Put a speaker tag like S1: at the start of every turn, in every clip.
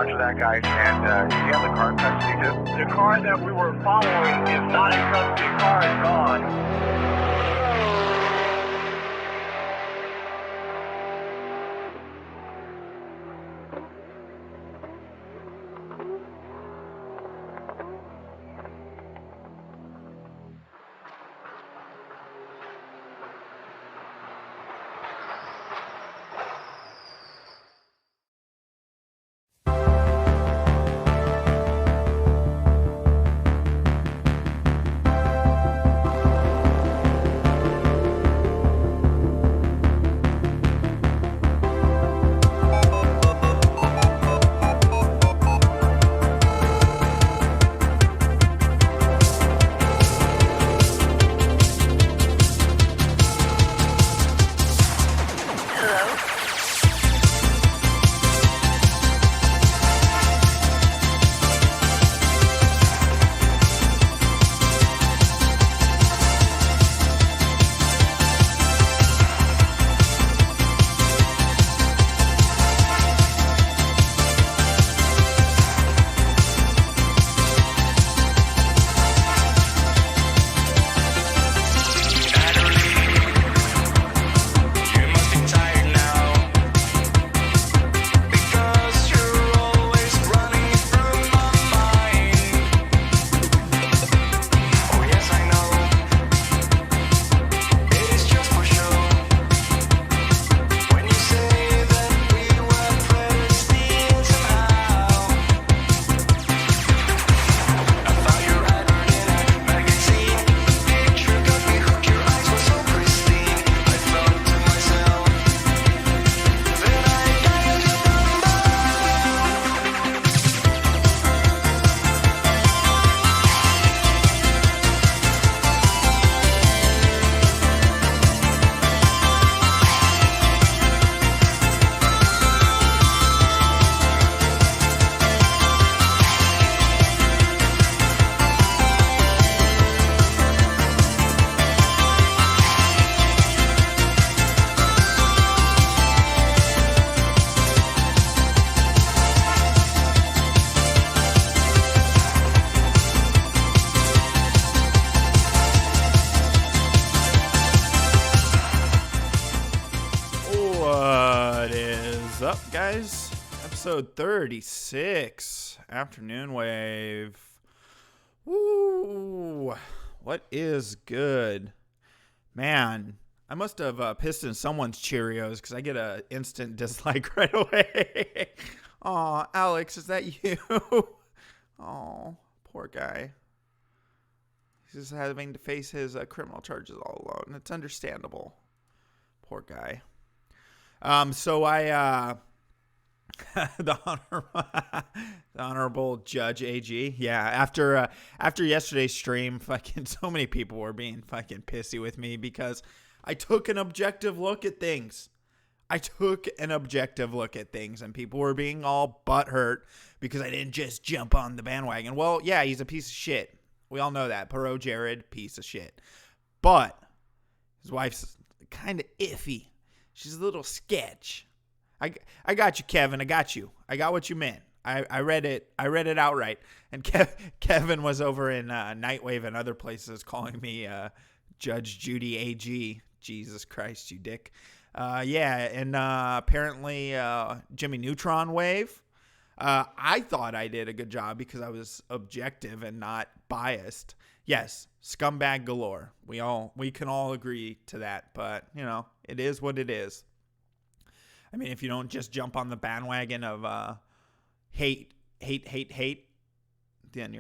S1: Roger that, guys. And do you have the car in custody too?
S2: The car that we were following is not in custody. The car is gone.
S3: Guys, episode 36, AfterNoonWave. Woo! What is good? Man, I must have pissed in someone's Cheerios because I get an instant dislike right away. Aw, Alex, is that you? Oh, poor guy. He's just having to face his criminal charges all alone. It's understandable. Poor guy. So I, the honorable Judge AG. Yeah, after yesterday's stream, fucking so many people were being fucking pissy with me because I took an objective look at things. And people were being all butthurt because I didn't just jump on the bandwagon. Well, yeah, he's a piece of shit. We all know that. ProJared, piece of shit. But his wife's kind of iffy. She's a little sketch. I got you, Kevin. I got you. I got what you meant. I read it. I read it outright. And Kevin was over in Nightwave and other places calling me Judge Judy AG. Jesus Christ, you dick. Yeah, and apparently Jimmy Neutron Wave. I thought I did a good job because I was objective and not biased. Yes, scumbag galore. We can all agree to that, but you know, it is what it is. I mean, if you don't just jump on the bandwagon of hate, then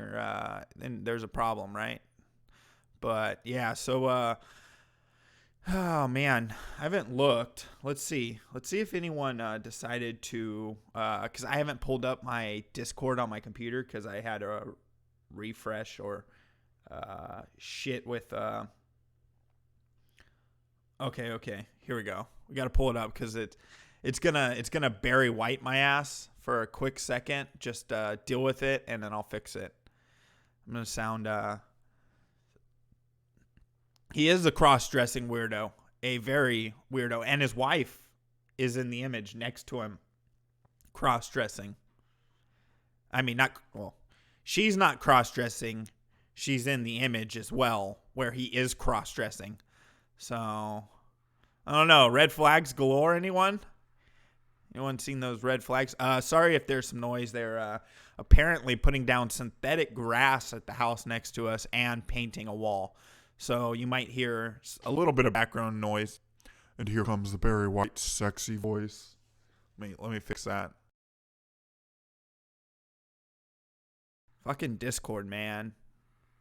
S3: then there's a problem, right? But yeah, so oh man, I haven't looked. Let's see if anyone decided to, because I haven't pulled up my Discord on my computer because I had a refresh or shit with. Okay, here we go. We got to pull it up because it's gonna Barry White my ass for a quick second. Just deal with it and then I'll fix it. I'm gonna sound. He is a cross-dressing weirdo, a very weirdo, and his wife is in the image next to him, cross-dressing. I mean, not, well, she's not cross-dressing. She's in the image as well, where he is cross-dressing. So, I don't know. Red flags galore, anyone? Anyone seen those red flags? Sorry if there's some noise. They're apparently putting down synthetic grass at the house next to us and painting a wall. So you might hear a little bit of background noise.
S4: And here comes the Barry White sexy voice.
S3: Let me fix that. Fucking Discord, man.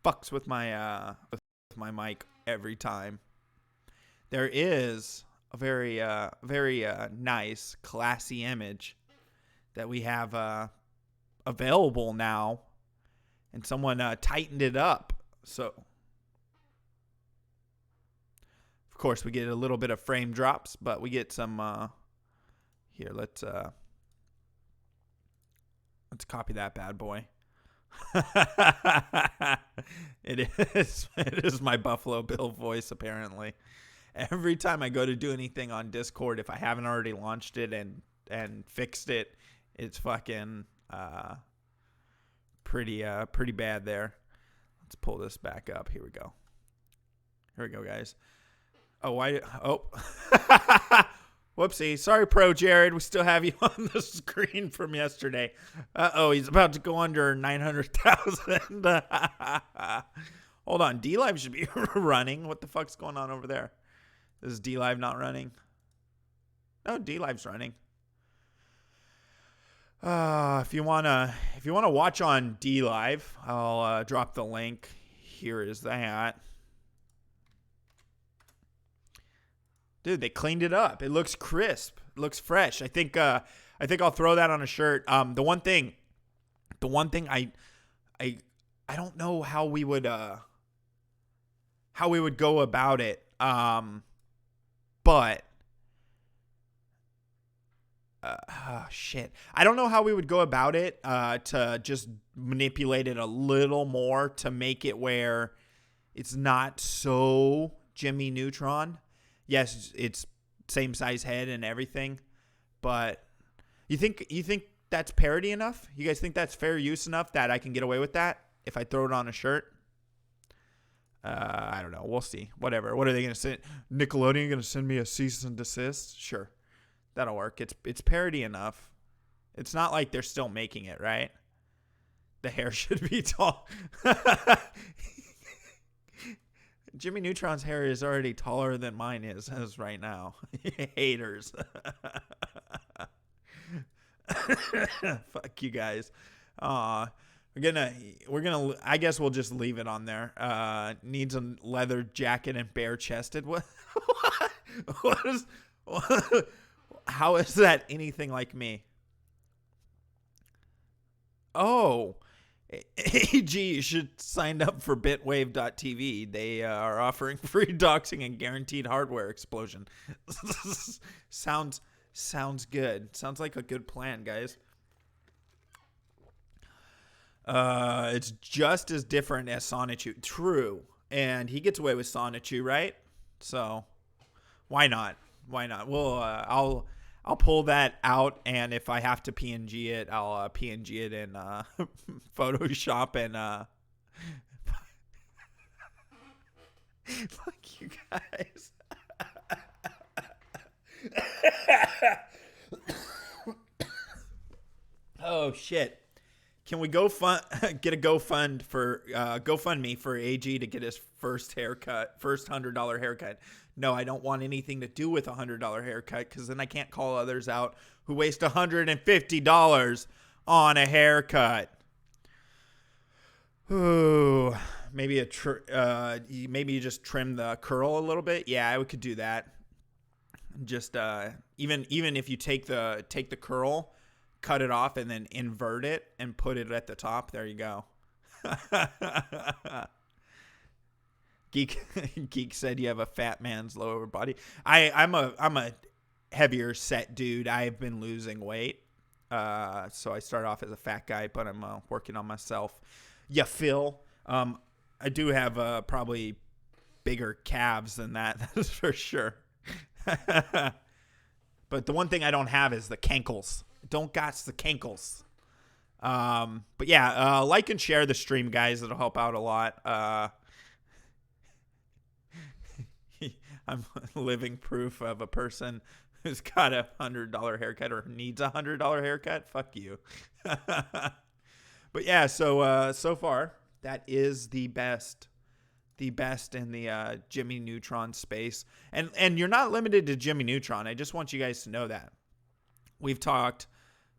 S3: Fucks with my mic every time. There is a very nice, classy image that we have available now, and someone tightened it up. So, of course, we get a little bit of frame drops, but we get some. Here, let's copy that bad boy. It is my Buffalo Bill voice, apparently. Every time I go to do anything on Discord, if I haven't already launched it and fixed it, it's fucking pretty bad there. Let's pull this back up. Here we go. Here we go, guys. Whoopsie. Sorry, ProJared. We still have you on the screen from yesterday. He's about to go under 900,000. Hold on. DLive should be running. What the fuck's going on over there? Is DLive not running? No, DLive's running. If you wanna watch on DLive, I'll drop the link. Here is that. Dude, they cleaned it up. It looks crisp. It looks fresh. I think I'll throw that on a shirt. The one thing I don't know how we would go about it. But shit. I don't know how we would go about it to just manipulate it a little more to make it where it's not so Jimmy Neutron. Yes, it's same size head and everything, but you think that's parody enough? You guys think that's fair use enough that I can get away with that if I throw it on a shirt? I don't know. We'll see. Whatever. What are they going to send? Nickelodeon going to send me a cease and desist? Sure. That'll work. It's parody enough. It's not like they're still making it, right? The hair should be tall. Jimmy Neutron's hair is already taller than mine is as right now. Haters. Fuck you guys. We're gonna I guess we'll just leave it on there. Needs a leather jacket and bare chested. What how is that anything like me? Oh, AG should sign up for bitwave.tv. They are offering free doxing and guaranteed hardware explosion. Sounds good. Sounds like a good plan, guys. It's just as different as Sonichu. True. And he gets away with Sonichu, right? So why not? Well, I'll pull that out, and if I have to PNG it, I'll PNG it in Photoshop and fuck you guys. Oh shit. Can we get a GoFundMe for AG to get his first $100 haircut? No, I don't want anything to do with a $100 haircut, because then I can't call others out who waste $150 on a haircut. Ooh, maybe you just trim the curl a little bit. Yeah, I could do that. Just even if you take the curl, cut it off, and then invert it and put it at the top. There you go. Geek said you have a fat man's lower body. I'm a heavier set dude. I've been losing weight. So I start off as a fat guy, but I'm working on myself. Yeah, Phil. I do have probably bigger calves than that. That's for sure. But the one thing I don't have is the cankles. Don't got the cankles. But yeah, like and share the stream, guys. It'll help out a lot. I'm living proof of a person who's got $100 haircut or needs $100 haircut. Fuck you. But yeah, so far that is the best in the Jimmy Neutron space, and you're not limited to Jimmy Neutron. I just want you guys to know that we've talked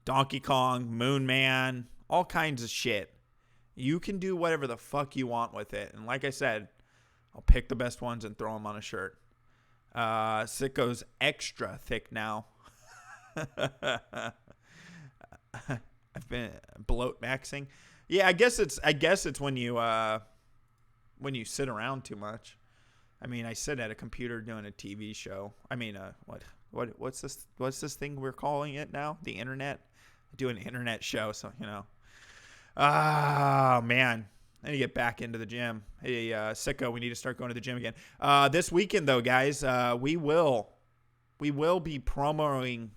S3: Donkey Kong, Moon Man, all kinds of shit. You can do whatever the fuck you want with it, and like I said, I'll pick the best ones and throw them on a shirt. Sicko's extra thick now. I've been bloat maxing. Yeah, I guess it's when you sit around too much. I mean, I sit at a computer doing a TV show. I mean, what's this thing we're calling it now? The internet. I do an internet show, so you know. Ah, man. I need to get back into the gym. Hey, Sicko, we need to start going to the gym again. This weekend, though, guys, we will be promoting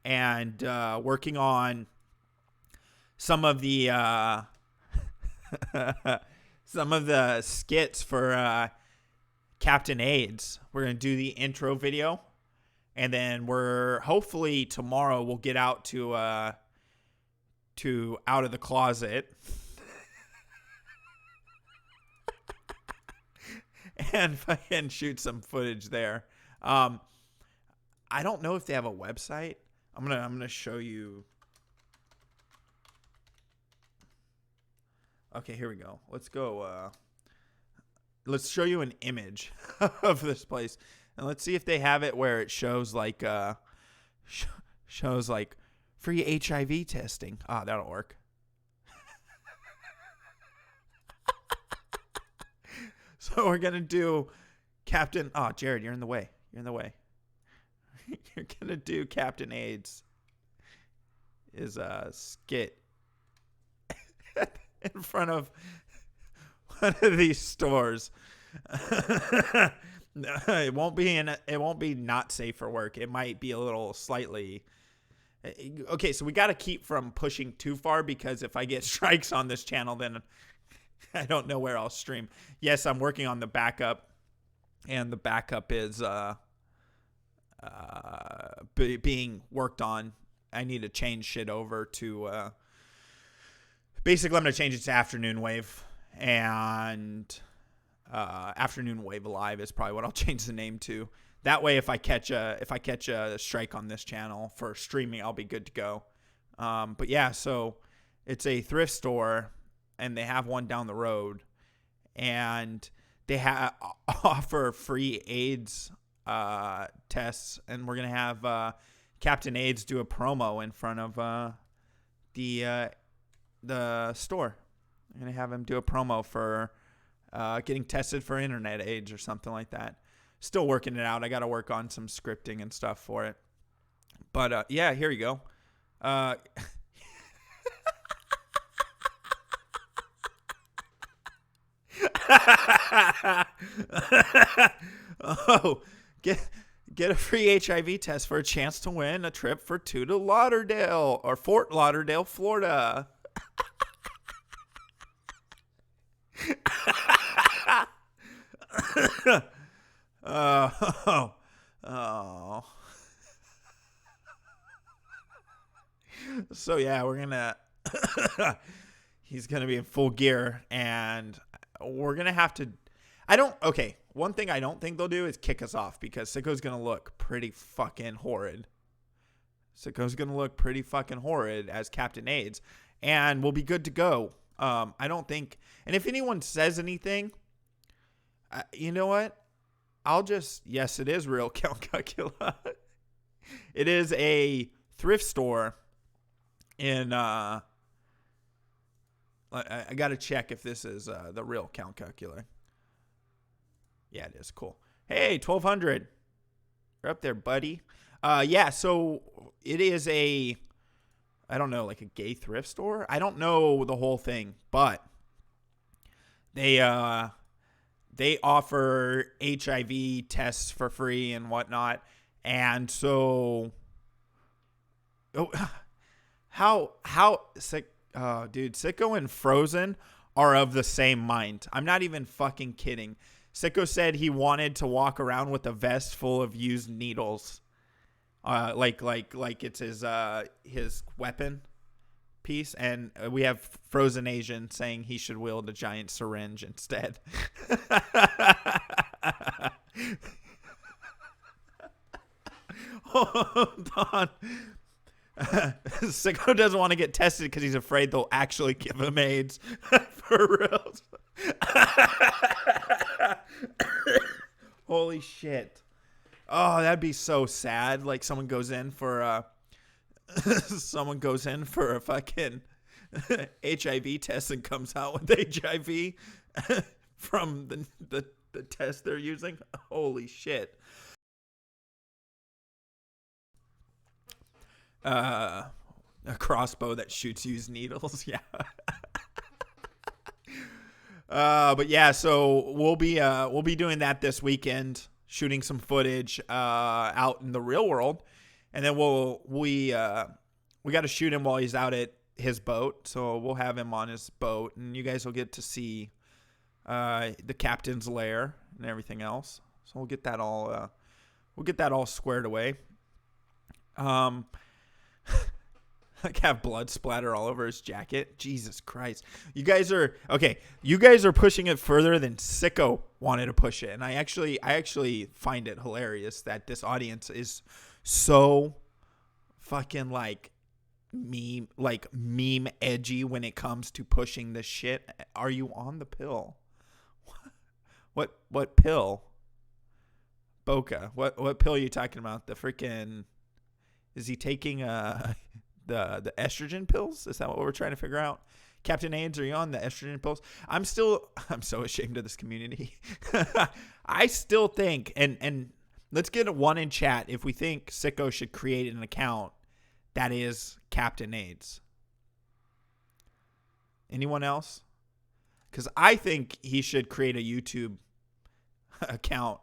S3: and working on some of the skits for Captain AIDS. We're gonna do the intro video, and then we're hopefully tomorrow we'll get out to Out of the Closet. And fucking shoot some footage there. I don't know if they have a website. I'm gonna show you. Okay, here we go. Let's go. Let's show you an image of this place, and let's see if they have it where it shows like shows like free HIV testing. Ah, that'll work. So we're going to do Captain... Oh, Jared, you're in the way. You're going to do Captain AIDS is a skit in front of one of these stores. It won't be not safe for work. It might be a little slightly... Okay, so we got to keep from pushing too far, because if I get strikes on this channel, then... I don't know where I'll stream. Yes, I'm working on the backup, and the backup is being worked on. I need to change shit over to basically I'm going to change it to AfterNoonWave, and AfterNoonWave Live is probably what I'll change the name to. That way, if I catch a strike on this channel for streaming, I'll be good to go. But yeah, so it's a thrift store, and they have one down the road, and they offer free AIDS tests, and we're gonna have Captain AIDS do a promo in front of the store. I'm gonna have him do a promo for getting tested for internet AIDS or something like that. Still working it out. I got to work on some scripting and stuff for it. But yeah, here you go. Oh, get a free HIV test for a chance to win a trip for 2 to Lauderdale or Fort Lauderdale, Florida. Oh. So yeah, we're gonna he's gonna be in full gear, and we're gonna have to one thing I don't think they'll do is kick us off, because Sicko's gonna look pretty fucking horrid. Sicko's gonna look pretty fucking horrid as Captain AIDS, and we'll be good to go. I don't think, and if anyone says anything, you know what? Yes, it is real Count Calcula. It is a thrift store in, I got to check if this is the real Count Calcula. Yeah, it is. Cool. Hey, 1200. You're up there, buddy. Yeah, so it is I don't know, like a gay thrift store? I don't know the whole thing, but they offer HIV tests for free and whatnot. And so, how sick? Oh, dude, Sicko and Frozen are of the same mind. I'm not even fucking kidding. Sicko said he wanted to walk around with a vest full of used needles. Like it's his weapon piece, and we have Frozen Asian saying he should wield a giant syringe instead. Hold on. Sicko doesn't want to get tested because he's afraid they'll actually give him AIDS. For real. Holy shit. Oh, that'd be so sad. Like someone goes in for a fucking HIV test and comes out with HIV from the test they're using. Holy shit. A crossbow that shoots used needles. Yeah. But yeah, so we'll be doing that this weekend, shooting some footage out in the real world, and then we got to shoot him while he's out at his boat. So we'll have him on his boat, and you guys will get to see the captain's lair and everything else. So we'll get that all squared away. Like have blood splatter all over his jacket. Jesus Christ. You guys are pushing it further than Sicko wanted to push it. And I actually find it hilarious that this audience is so fucking like meme edgy when it comes to pushing this shit. Are you on the pill? What pill? Boca. What pill are you talking about? The freaking, is he taking the estrogen pills? Is that what we're trying to figure out? Captain AIDS, are you on the estrogen pills? I'm so ashamed of this community. I still think, and let's get a one in chat if we think Sicko should create an account that is Captain AIDS. Anyone else? Because I think he should create a YouTube account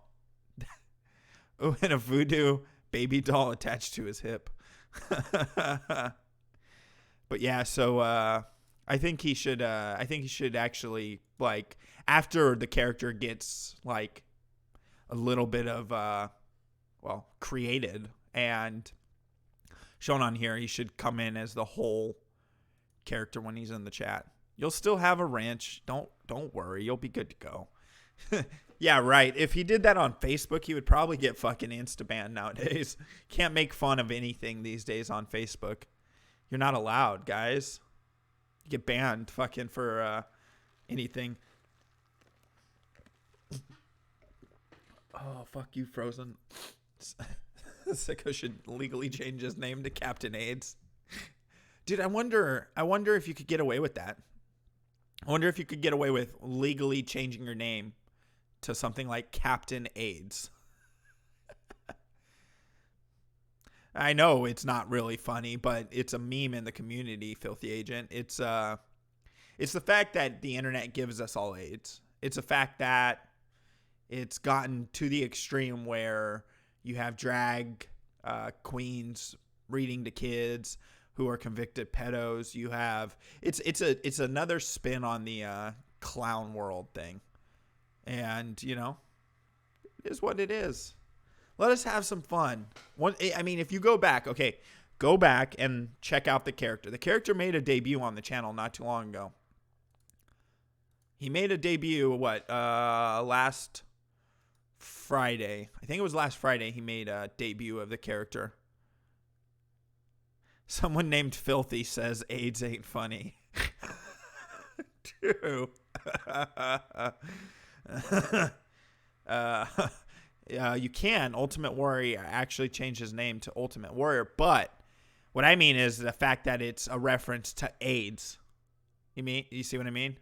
S3: and a voodoo baby doll attached to his hip. But yeah, so I think he should actually, like, after the character gets like a little bit of created and shown on here, he should come in as the whole character when he's in the chat. You'll still have a ranch. Don't worry, you'll be good to go. Yeah, right. If he did that on Facebook, he would probably get fucking insta-banned nowadays. Can't make fun of anything these days on Facebook. You're not allowed, guys. You get banned fucking for anything. Oh, fuck you, Frozen. Sicko should legally change his name to Captain AIDS. Dude, I wonder if you could get away with that. I wonder if you could get away with legally changing your name to something like Captain AIDS. I know it's not really funny, but it's a meme in the community, Filthy Agent. It's the fact that the internet gives us all AIDS. It's a fact that it's gotten to the extreme where you have drag queens reading to kids who are convicted pedos. You have it's another spin on the clown world thing. And, you know, it is what it is. Let us have some fun. If you go back and check out the character. The character made a debut on the channel not too long ago. He made a debut, last Friday. I think it was last Friday he made a debut of the character. Someone named Filthy says AIDS ain't funny. Dude. You can. Ultimate Warrior actually changed his name to Ultimate Warrior, but what I mean is the fact that it's a reference to AIDS. You see what I mean?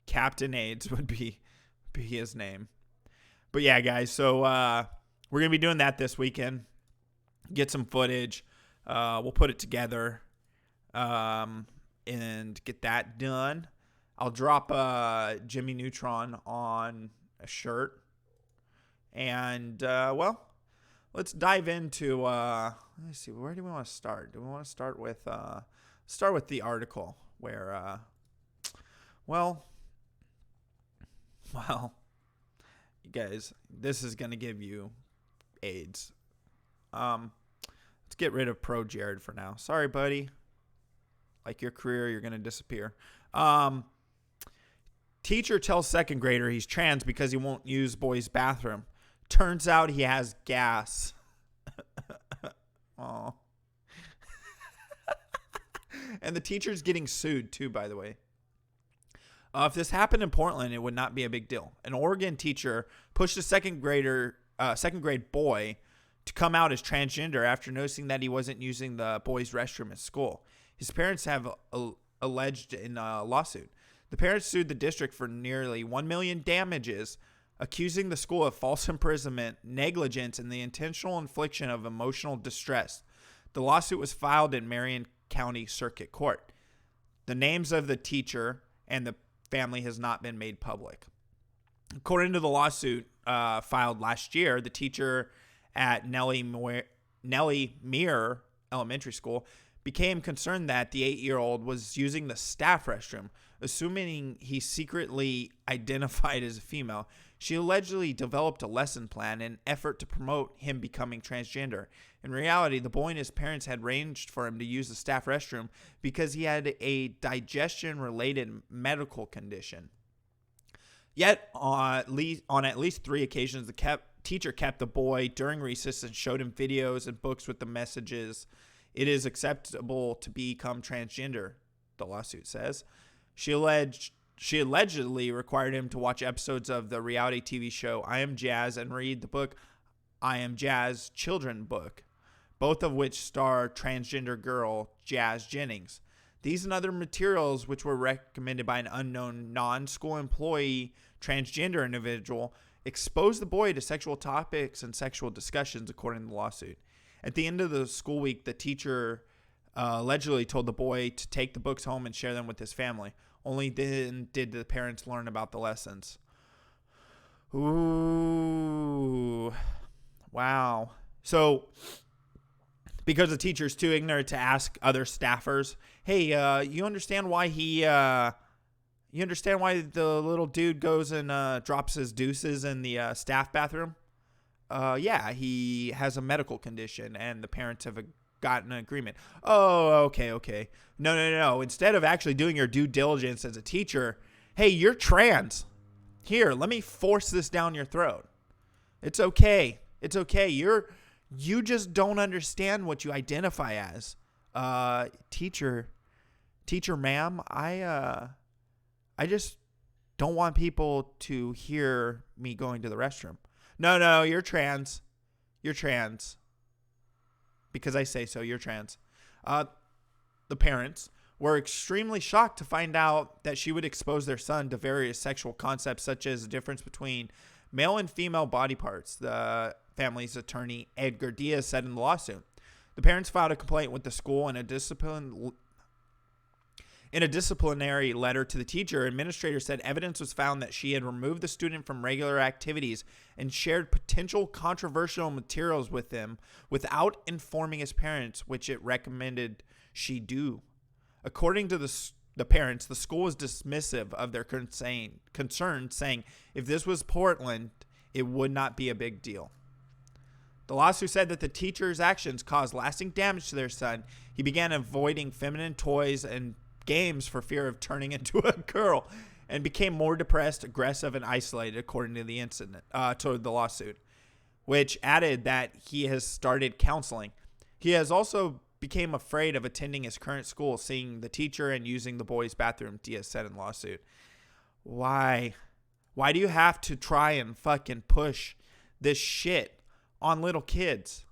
S3: Captain AIDS would be his name. But yeah, guys, so we're gonna be doing that this weekend. Get some footage. We'll put it together and get that done. I'll drop Jimmy Neutron on a shirt. And, let's dive into, let me see, where do we want to start? Do we want to start with the article where, well, you guys, this is going to give you AIDS. Let's get rid of ProJared for now. Sorry, buddy. Like your career, you're going to disappear. Teacher tells second grader he's trans because he won't use boys' bathroom. Turns out he has gas. Aw. And the teacher's getting sued too, by the way. If this happened in Portland, it would not be a big deal. An Oregon teacher pushed a second grade boy to come out as transgender after noticing that he wasn't using the boys' restroom at school. His parents have alleged in a lawsuit. The parents sued the district for nearly $1 million damages, accusing the school of false imprisonment, negligence, and the intentional infliction of emotional distress. The lawsuit was filed in Marion County Circuit Court. The names of the teacher and the family has not been made public. According to the lawsuit filed last year, the teacher at Nellie Muir Elementary School became concerned that the 8-year-old was using the staff restroom. Assuming he secretly identified as a female, she allegedly developed a lesson plan in an effort to promote him becoming transgender. In reality, the boy and his parents had arranged for him to use the staff restroom because he had a digestion-related medical condition. Yet, on at least 3 occasions, the teacher kept the boy during recess and showed him videos and books with the messages, "It is acceptable to become transgender," the lawsuit says. She allegedly required him to watch episodes of the reality TV show I Am Jazz and read the book I Am Jazz children book, both of which star transgender girl Jazz Jennings. These and other materials, which were recommended by an unknown non-school employee transgender individual, exposed the boy to sexual topics and sexual discussions, according to the lawsuit. At the end of the school week, the teacher allegedly told the boy to take the books home and share them with his family. Only then did the parents learn about the lessons. Ooh. Wow. So, because the teacher's too ignorant to ask other staffers, hey, you understand why the little dude goes and drops his deuces in the staff bathroom? Yeah, he has a medical condition, and the parents have gotten an agreement. Oh, okay. No. Instead of actually doing your due diligence as a teacher, hey, you're trans. Here, let me force this down your throat. It's okay. You just don't understand what you identify as. Teacher, ma'am, I just don't want people to hear me going to the restroom. No, you're trans. Because I say so, you're trans. The parents were extremely shocked to find out that she would expose their son to various sexual concepts, such as the difference between male and female body parts, the family's attorney, Edgar Diaz, said in the lawsuit. The parents filed a complaint with the school and in a disciplinary letter to the teacher. Administrator said evidence was found that she had removed the student from regular activities and shared potential controversial materials with him without informing his parents, which it recommended she do. According to the parents, the school was dismissive of their concerns, saying if this was Portland, it would not be a big deal. The lawsuit said that the teacher's actions caused lasting damage to their son. He began avoiding feminine toys and games for fear of turning into a girl, and became more depressed, aggressive, and isolated, according to the lawsuit, which added that he has started counseling. He has also became afraid of attending his current school, seeing the teacher and using the boys' bathroom, Diaz said in the lawsuit. Why do you have to try and fucking push this shit on little kids?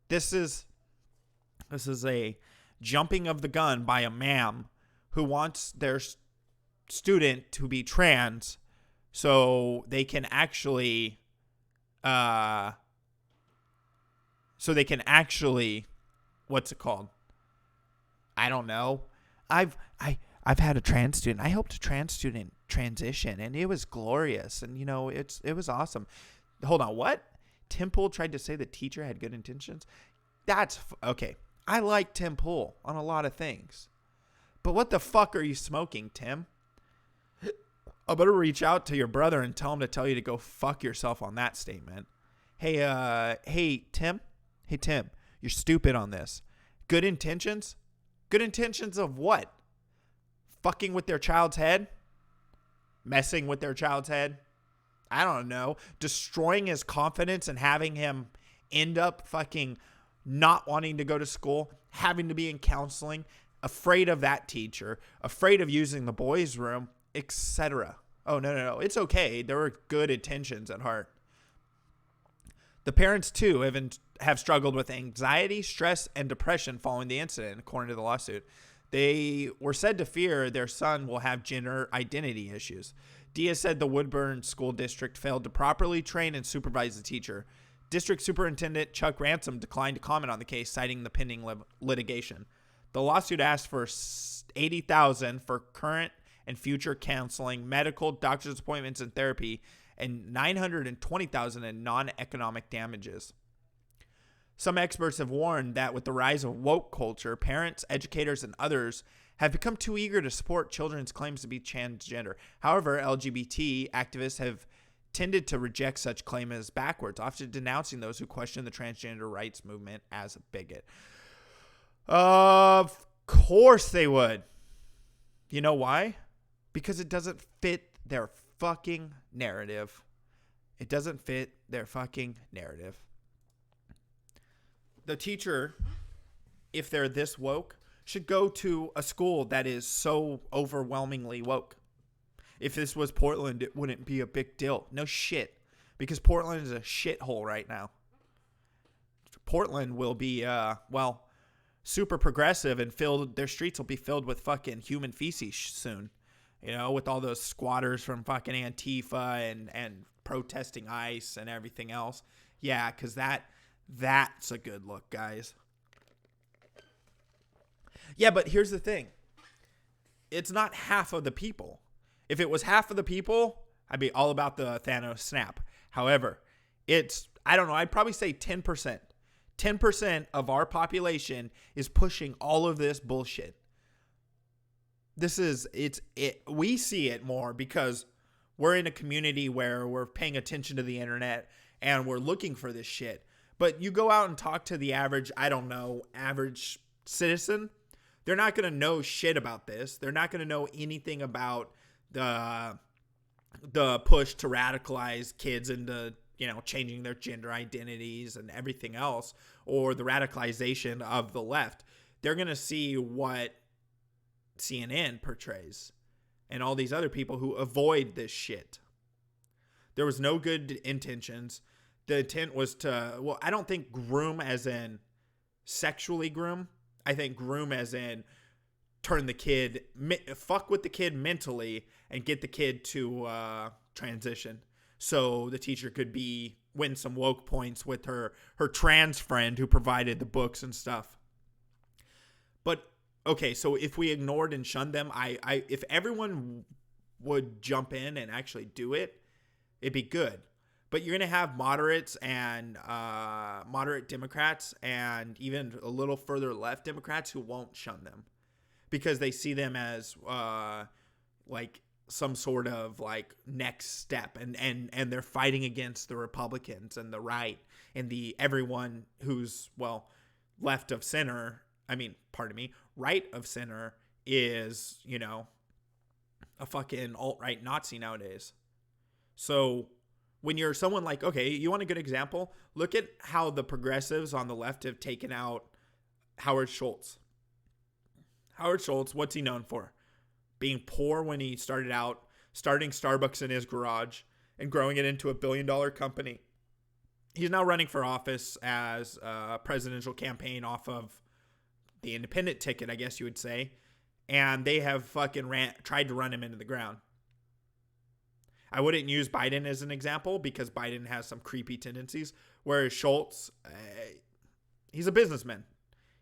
S3: This is a jumping of the gun by a ma'am who wants their student to be trans so they can actually what's it called? I don't know. I've had a trans student. I helped a trans student transition, and it was glorious, and it was awesome. Hold on, what? Tim Pool tried to say the teacher had good intentions. That's okay. I like Tim Pool on a lot of things. But what the fuck are you smoking, Tim? I better reach out to your brother and tell him to tell you to go fuck yourself on that statement. Hey, Tim. Hey, Tim, you're stupid on this. Good intentions? Good intentions of what? Fucking with their child's head? Messing with their child's head? I don't know. Destroying his confidence and having him end up fucking not wanting to go to school, having to be in counseling, afraid of that teacher, afraid of using the boys' room, etc. Oh, no. It's okay. There were good intentions at heart. The parents, too, have struggled with anxiety, stress, and depression following the incident, according to the lawsuit. They were said to fear their son will have gender identity issues. Diaz said the Woodburn School District failed to properly train and supervise the teacher. District Superintendent Chuck Ransom declined to comment on the case, citing the pending litigation. The lawsuit asked for $80,000 for current and future counseling, medical, doctor's appointments, and therapy, and $920,000 in non-economic damages. Some experts have warned that with the rise of woke culture, parents, educators, and others have become too eager to support children's claims to be transgender. However, LGBT activists have tended to reject such claims as backwards, often denouncing those who question the transgender rights movement as a bigot. Of course they would. You know why? Because it doesn't fit their fucking narrative. It doesn't fit their fucking narrative. The teacher, if they're this woke, should go to a school that is so overwhelmingly woke. If this was Portland, it wouldn't be a big deal. No shit. Because Portland is a shithole right now. Portland will be, super progressive and their streets will be filled with fucking human feces soon. You know, with all those squatters from fucking Antifa and protesting ICE and everything else. Yeah, because that's a good look, guys. Yeah, but here's the thing. It's not half of the people. If it was half of the people, I'd be all about the Thanos snap. However, I'd probably say 10%. 10% of our population is pushing all of this bullshit. We see it more because we're in a community where we're paying attention to the internet and we're looking for this shit. But you go out and talk to the average citizen, they're not going to know shit about this. They're not going to know anything about the push to radicalize kids into, changing their gender identities and everything else, or the radicalization of the left. They're going to see what CNN portrays and all these other people who avoid this shit. There was no good intentions. The intent was I don't think groom as in sexually groom. I think groom as in turn the kid, fuck with the kid mentally and get the kid to transition. So the teacher could win some woke points with her trans friend who provided the books and stuff. But okay, so if we ignored and shunned them, if everyone would jump in and actually do it, it'd be good. But you're going to have moderates and moderate Democrats and even a little further left Democrats who won't shun them because they see them as like some sort of like next step and they're fighting against the Republicans and the right and everyone who's left of center. Right of center is, a fucking alt-right Nazi nowadays. So when you're someone like, okay, you want a good example? Look at how the progressives on the left have taken out Howard Schultz. Howard Schultz, what's he known for? Being poor when he started out, starting Starbucks in his garage and growing it into $1 billion company. He's now running for office as a presidential campaign off of the independent ticket, I guess you would say. And they have fucking tried to run him into the ground. I wouldn't use Biden as an example because Biden has some creepy tendencies, whereas Schultz, he's a businessman.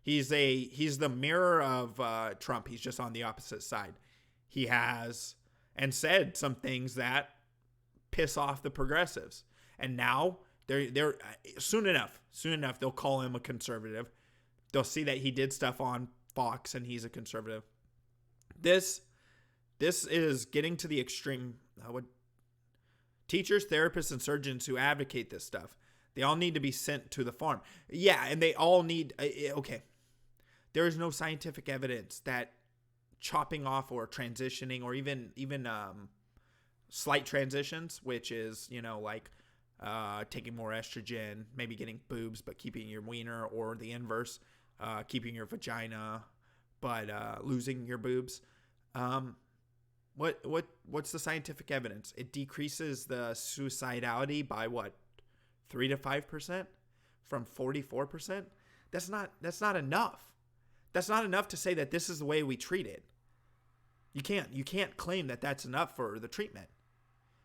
S3: He's the mirror of Trump. He's just on the opposite side. He has and said some things that piss off the progressives. And now They're soon enough they'll call him a conservative. They'll see that he did stuff on Foxx and he's a conservative. This is getting to the extreme. Teachers, therapists, and surgeons who advocate this stuff, they all need to be sent to the farm. Yeah, and they all need, okay. There is no scientific evidence that chopping off or transitioning or even slight transitions, which is, like taking more estrogen, maybe getting boobs but keeping your wiener, or the inverse, keeping your vagina but losing your boobs. What's the scientific evidence? It decreases the suicidality by 3 to 5% from 44%. That's not enough. That's not enough to say that this is the way we treat it. You can't claim that that's enough for the treatment.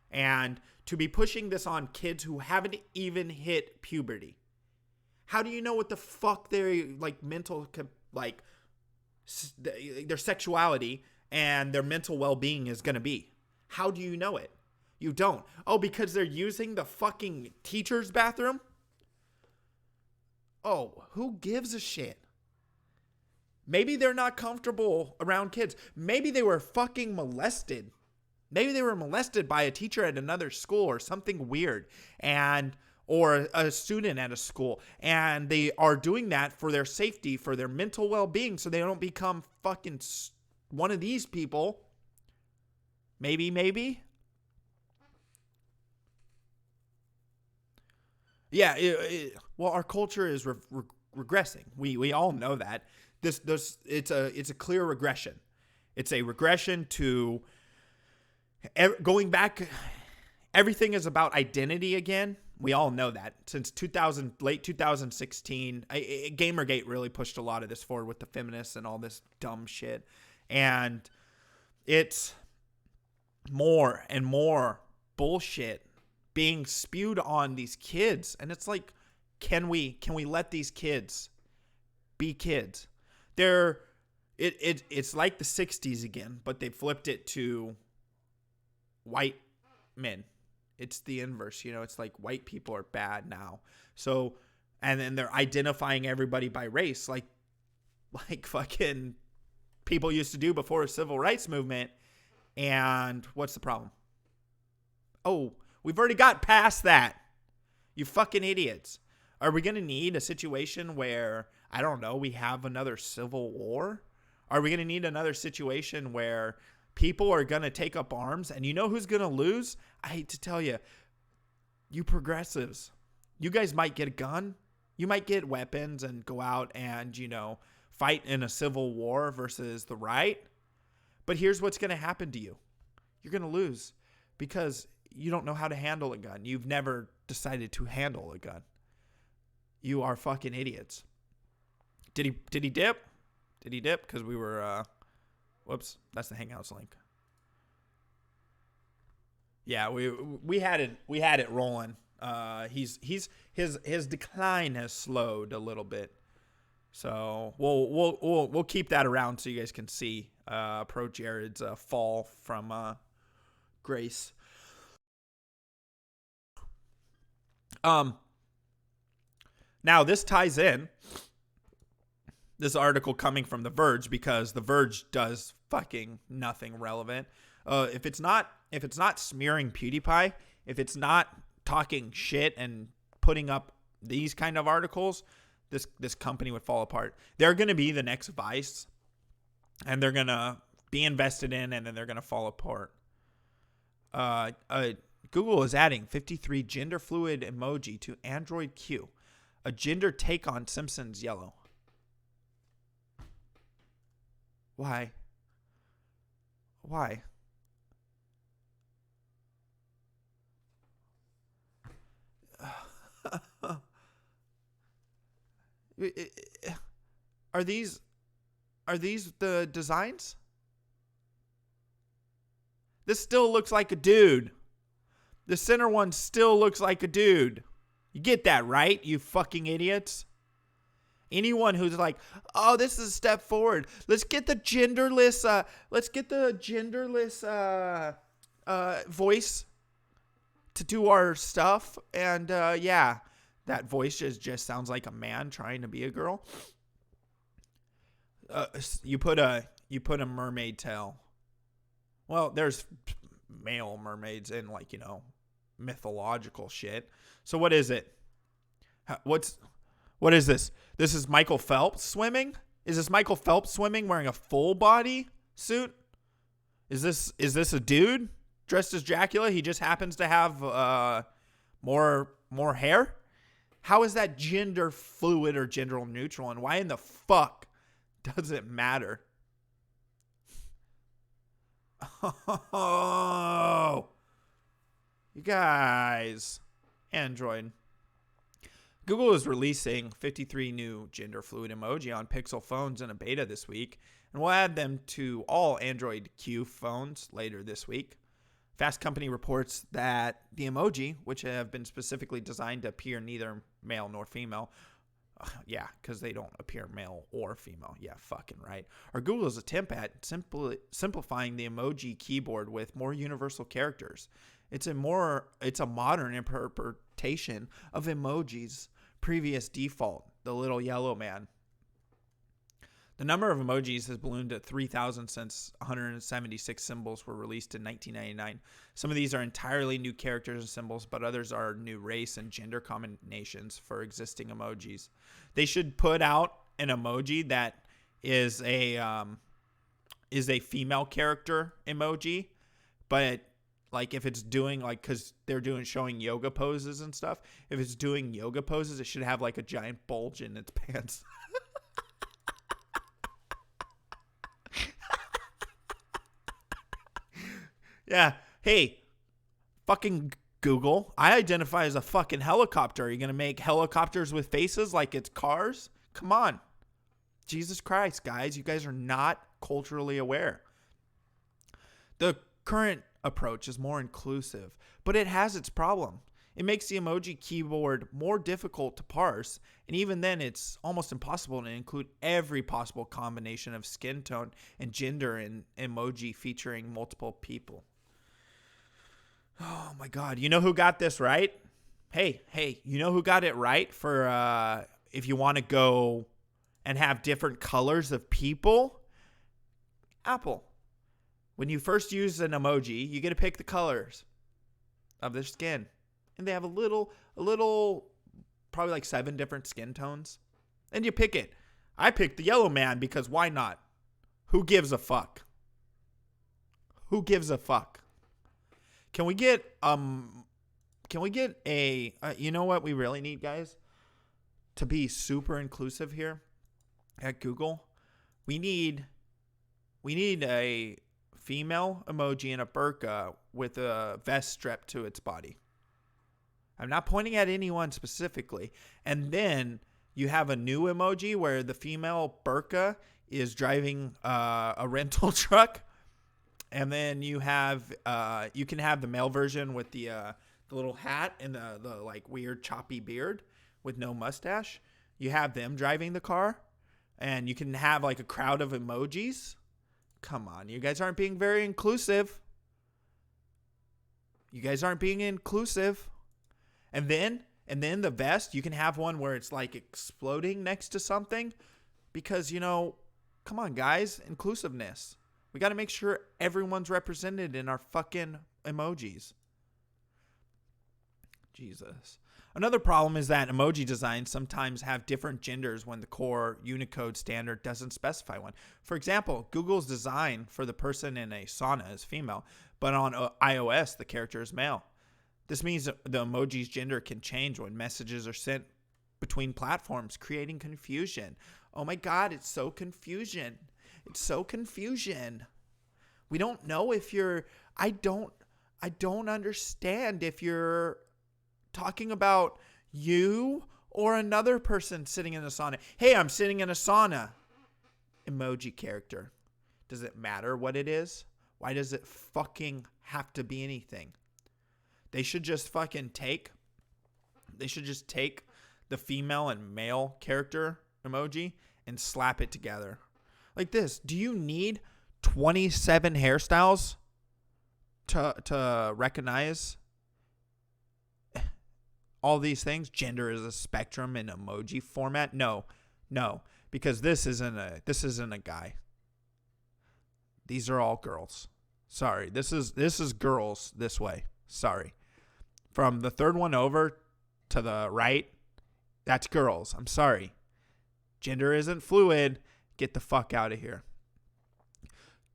S3: And to be pushing this on kids who haven't even hit puberty. How do you know what the fuck their mental their sexuality and their mental well-being is going to be? How do you know it? You don't. Oh, because they're using the fucking teacher's bathroom? Oh, who gives a shit? Maybe they're not comfortable around kids. Maybe they were fucking molested. Maybe they were molested by a teacher at another school or something weird, or a student at a school, and they are doing that for their safety, for their mental well-being, so they don't become fucking one of these people. Maybe. Yeah. Well, our culture is regressing. We all know that. It's a clear regression. It's a regression to going back. Everything is about identity again. We all know that since late 2016, Gamergate really pushed a lot of this forward with the feminists and all this dumb shit. And it's more and more bullshit being spewed on these kids. And it's like, can we let these kids be kids? It's like the 60s again, but they flipped it to white men. It's the inverse, it's like white people are bad now. So, and then they're identifying everybody by race, like fucking people used to do before a civil rights movement. And what's the problem? Oh, we've already got past that. You fucking idiots. Are we going to need a situation where, I don't know, we have another civil war? Are we going to need another situation where people are going to take up arms? And you know who's going to lose? I hate to tell you, you progressives. You guys might get a gun. You might get weapons and go out and, fight in a civil war versus the right. But here's what's going to happen to you. You're going to lose because you don't know how to handle a gun. You've never decided to handle a gun. You are fucking idiots. Did he dip? Did he dip? Because we were, whoops, that's the Hangouts link. Yeah, we had it rolling. His decline has slowed a little bit. So we'll keep that around so you guys can see ProJared's fall from grace. Now this ties in this article coming from The Verge, because The Verge does fucking nothing relevant. If it's not smearing PewDiePie, if it's not talking shit and putting up these kind of articles, this company would fall apart. They're going to be the next Vice, and they're going to be invested in, and then they're going to fall apart. Google is adding 53 gender fluid emoji to Android Q, a gender take on Simpsons Yellow. Why? Are these the designs? This still looks like a dude. The center one still looks like a dude. You get that, right? You fucking idiots. Anyone who's like, "Oh, this is a step forward. Let's get the genderless voice to do our stuff. And yeah, that voice just sounds like a man trying to be a girl. You put a mermaid tail. Well, there's male mermaids in, like, mythological shit. So what is it? What is this? This is Michael Phelps swimming? Is this Michael Phelps swimming wearing a full body suit? Is this a dude dressed as Dracula? He just happens to have more hair? How is that gender fluid or gender neutral? And why in the fuck does it matter? Oh, you guys. Android. Google is releasing 53 new gender fluid emoji on Pixel phones in a beta this week, and we'll add them to all Android Q phones later this week. Fast Company reports that the emoji, which have been specifically designed to appear neither male nor female, yeah, because they don't appear male or female. Yeah, fucking right. Are Google's attempt at simplifying the emoji keyboard with more universal characters. It's a modern interpretation of emoji's previous default, the little yellow man. The number of emojis has ballooned to 3,000 since 176 symbols were released in 1999. Some of these are entirely new characters and symbols, but others are new race and gender combinations for existing emojis. They should put out an emoji that is a female character emoji, but like if it's doing because they're showing yoga poses and stuff. If it's doing yoga poses, it should have like a giant bulge in its pants. Yeah. Hey, fucking Google. I identify as a fucking helicopter. Are you going to make helicopters with faces like it's cars? Come on. Jesus Christ, guys. You guys are not culturally aware. The current approach is more inclusive, but it has its problem. It makes the emoji keyboard more difficult to parse, and even then it's almost impossible to include every possible combination of skin tone and gender in emoji featuring multiple people. Oh my God. You know who got this right? Hey, you know who got it right for if you want to go and have different colors of people? Apple. When you first use an emoji, you get to pick the colors of their skin. And they have a little, probably like 7 different skin tones. And you pick it. I picked the yellow man because why not? Who gives a fuck? Who gives a fuck? Can we get a, you know what we really need, guys? To be super inclusive here at Google, we need a female emoji in a burqa with a vest strapped to its body. I'm not pointing at anyone specifically. And then you have a new emoji where the female burqa is driving a rental truck. And then you have you can have the male version with the little hat and the like weird choppy beard with no mustache. You have them driving the car, and you can have like a crowd of emojis. Come on, you guys aren't being very inclusive. You guys aren't being inclusive. And then the vest, you can have one where it's like exploding next to something, because come on, guys, inclusiveness. We got to make sure everyone's represented in our fucking emojis. Jesus. Another problem is that emoji designs sometimes have different genders when the core Unicode standard doesn't specify one. For example, Google's design for the person in a sauna is female, but on iOS, the character is male. This means the emoji's gender can change when messages are sent between platforms, creating confusion. Oh my God, it's so confusion. It's so confusion. We don't know if you're, I don't understand if you're talking about you or another person sitting in a sauna. Hey, I'm sitting in a sauna. Emoji character. Does it matter what it is? Why does it fucking have to be anything? They should just take the female and male character emoji and slap it together. Like this. Do you need 27 hairstyles to recognize all these things? Gender is a spectrum in emoji format? No, because this isn't a guy. These are all girls. Sorry, this is girls this way. Sorry. From the third one over to the right, that's girls. I'm sorry. Gender isn't fluid. Get the fuck out of here.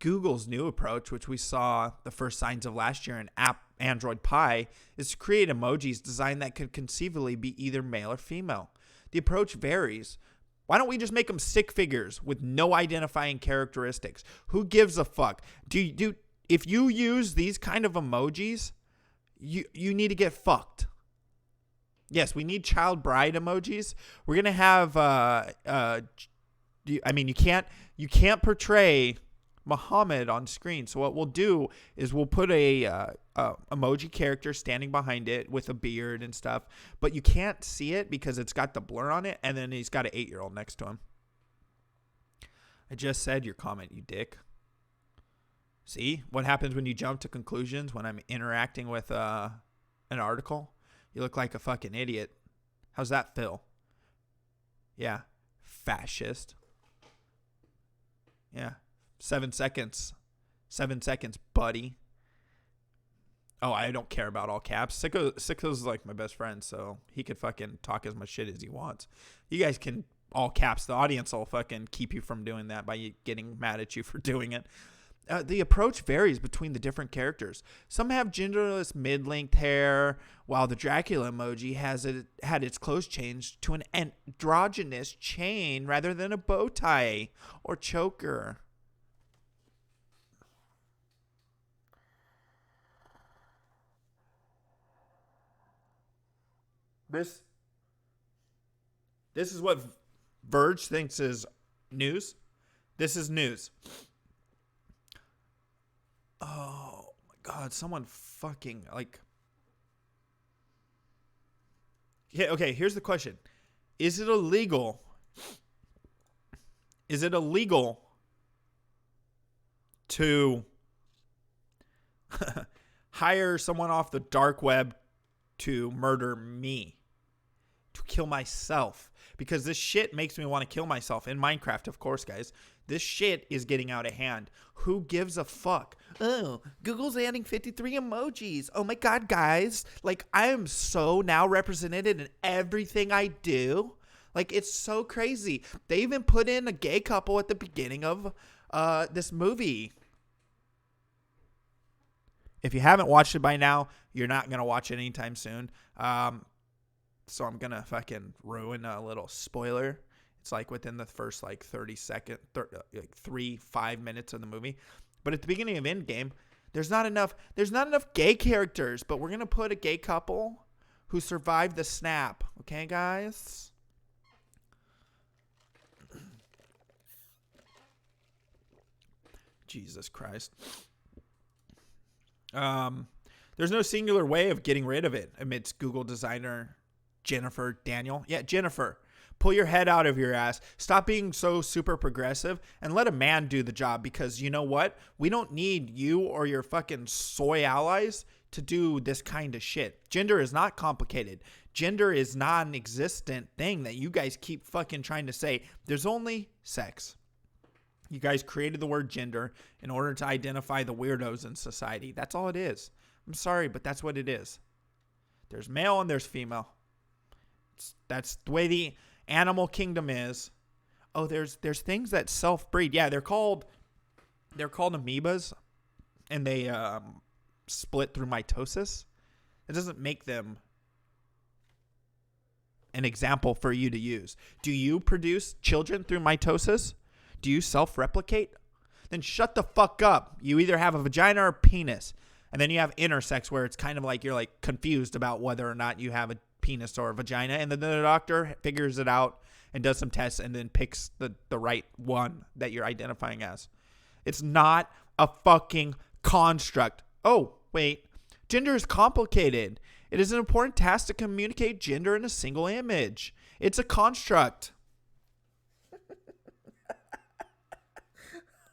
S3: Google's new approach, which we saw the first signs of last year in Android Pie, is to create emojis designed that could conceivably be either male or female. The approach varies. Why don't we just make them stick figures with no identifying characteristics? Who gives a fuck? If you use these kind of emojis, you need to get fucked. Yes, we need child bride emojis. We're gonna have you can't portray Muhammad on screen. So what we'll do is we'll put a emoji character standing behind it with a beard and stuff, but you can't see it because it's got the blur on it, and then he's got an 8-year-old next to him. I just said your comment, you dick. See what happens when you jump to conclusions when I'm interacting with an article? You look like a fucking idiot. How's that feel? Yeah, fascist. Yeah. 7 seconds. 7 seconds, buddy. Oh, I don't care about all caps. Sicko's like my best friend, so he could fucking talk as much shit as he wants. You guys can all caps. The audience will fucking keep you from doing that by getting mad at you for doing it. The approach varies between the different characters. Some have genderless mid-length hair, while the Dracula emoji had its clothes changed to an androgynous chain rather than a bow tie or choker. This is what Verge thinks is news. This is news. Oh my God! Someone fucking like. Yeah. Okay. Here's the question: Is it illegal? Is it illegal to hire someone off the dark web to murder me? To kill myself, because this shit makes me want to kill myself in Minecraft, of course, guys. This shit is getting out of hand. Who gives a fuck? Oh, Google's adding 53 emojis. Oh my God, guys. Like, I am so now represented in everything I do. Like, it's so crazy. They even put in a gay couple at the beginning of this movie. If you haven't watched it by now, you're not going to watch it anytime soon. So I'm going to fucking ruin a little spoiler. It's like within the first like 5 minutes of the movie. But at the beginning of Endgame, there's not enough gay characters, but we're going to put a gay couple who survived the snap. Okay, guys? Jesus Christ. There's no singular way of getting rid of it, admits Google designer Jennifer Daniel. Yeah, Jennifer, pull your head out of your ass. Stop being so super progressive and let a man do the job, because you know what? We don't need you or your fucking soy allies to do this kind of shit. Gender is not complicated. Gender is non-existent thing that you guys keep fucking trying to say. There's only sex. You guys created the word gender in order to identify the weirdos in society. That's all it is. I'm sorry, but that's what it is. There's male and there's female. That's the way the animal kingdom is. Oh, there's things that self-breed. Yeah, they're called amoebas, and they split through mitosis. It doesn't make them an example for you to use. Do you produce children through mitosis? Do you self-replicate? Then shut the fuck up. You either have a vagina or a penis. And then you have intersex, where it's kind of like you're like confused about whether or not you have a penis or a vagina. And then the doctor figures it out and does some tests and then picks the right one that you're identifying as. It's not a fucking construct. Oh, wait. Gender is complicated. It is an important task to communicate gender in a single image. It's a construct.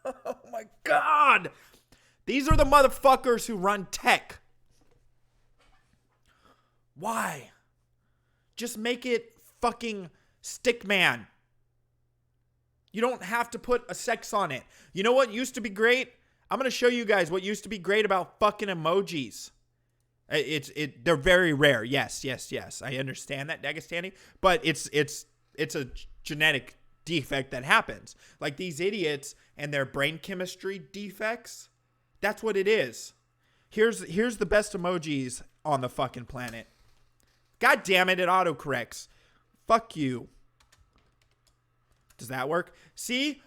S3: Oh my God. These are the motherfuckers who run tech. Why? Just make it fucking Stickman. You don't have to put a sex on it. You know what used to be great? I'm going to show you guys what used to be great about fucking emojis. They're very rare. Yes. I understand that, Dagestani, but it's a genetic defect that happens. Like these idiots and their brain chemistry defects. That's what it is. Here's the best emojis on the fucking planet. God damn it, it autocorrects. Fuck you. Does that work? See?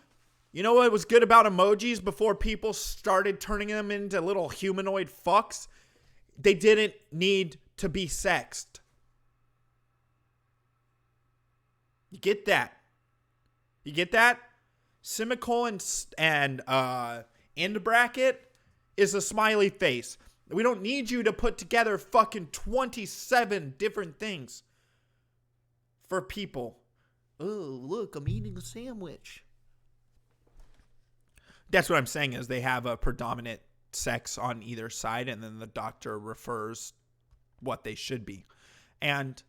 S3: You know what was good about emojis before people started turning them into little humanoid fucks? They didn't need to be sexed. You get that? You get that? Semicolon and end bracket is a smiley face. We don't need you to put together fucking 27 different things for people. Oh, look, I'm eating a sandwich. That's what I'm saying is they have a predominant sex on either side, and then the doctor refers what they should be. And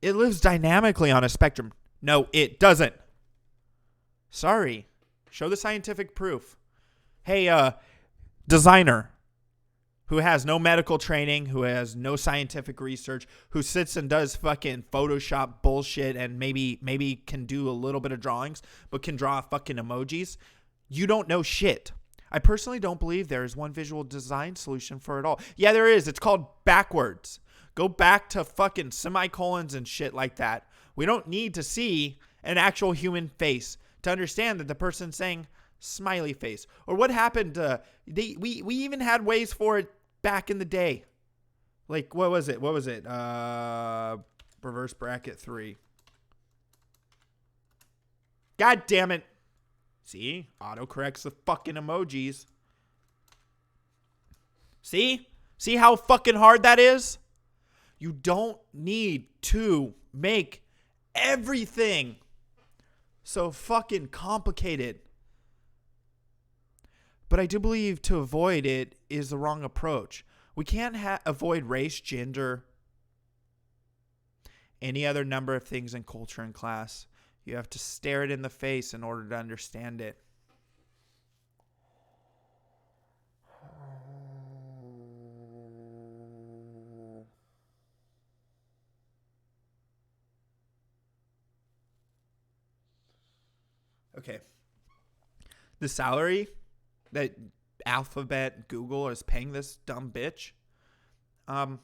S3: it lives dynamically on a spectrum. No, it doesn't. Sorry. Show the scientific proof. Hey, designer who has no medical training, who has no scientific research, who sits and does fucking Photoshop bullshit and maybe can do a little bit of drawings, but can draw fucking emojis. You don't know shit. I personally don't believe there is one visual design solution for it all. Yeah, there is. It's called backwards. Go back to fucking semicolons and shit like that. We don't need to see an actual human face to understand that the person's saying smiley face. Or what happened to we even had ways for it back in the day. Like what was it? Reverse bracket 3. God damn it. See? Autocorrects the fucking emojis. See? See how fucking hard that is? You don't need to make everything so fucking complicated. But I do believe to avoid it is the wrong approach. We can't avoid race, gender, any other number of things in culture and class. You have to stare it in the face in order to understand it. Okay. The salary that Alphabet, Google is paying this dumb bitch. How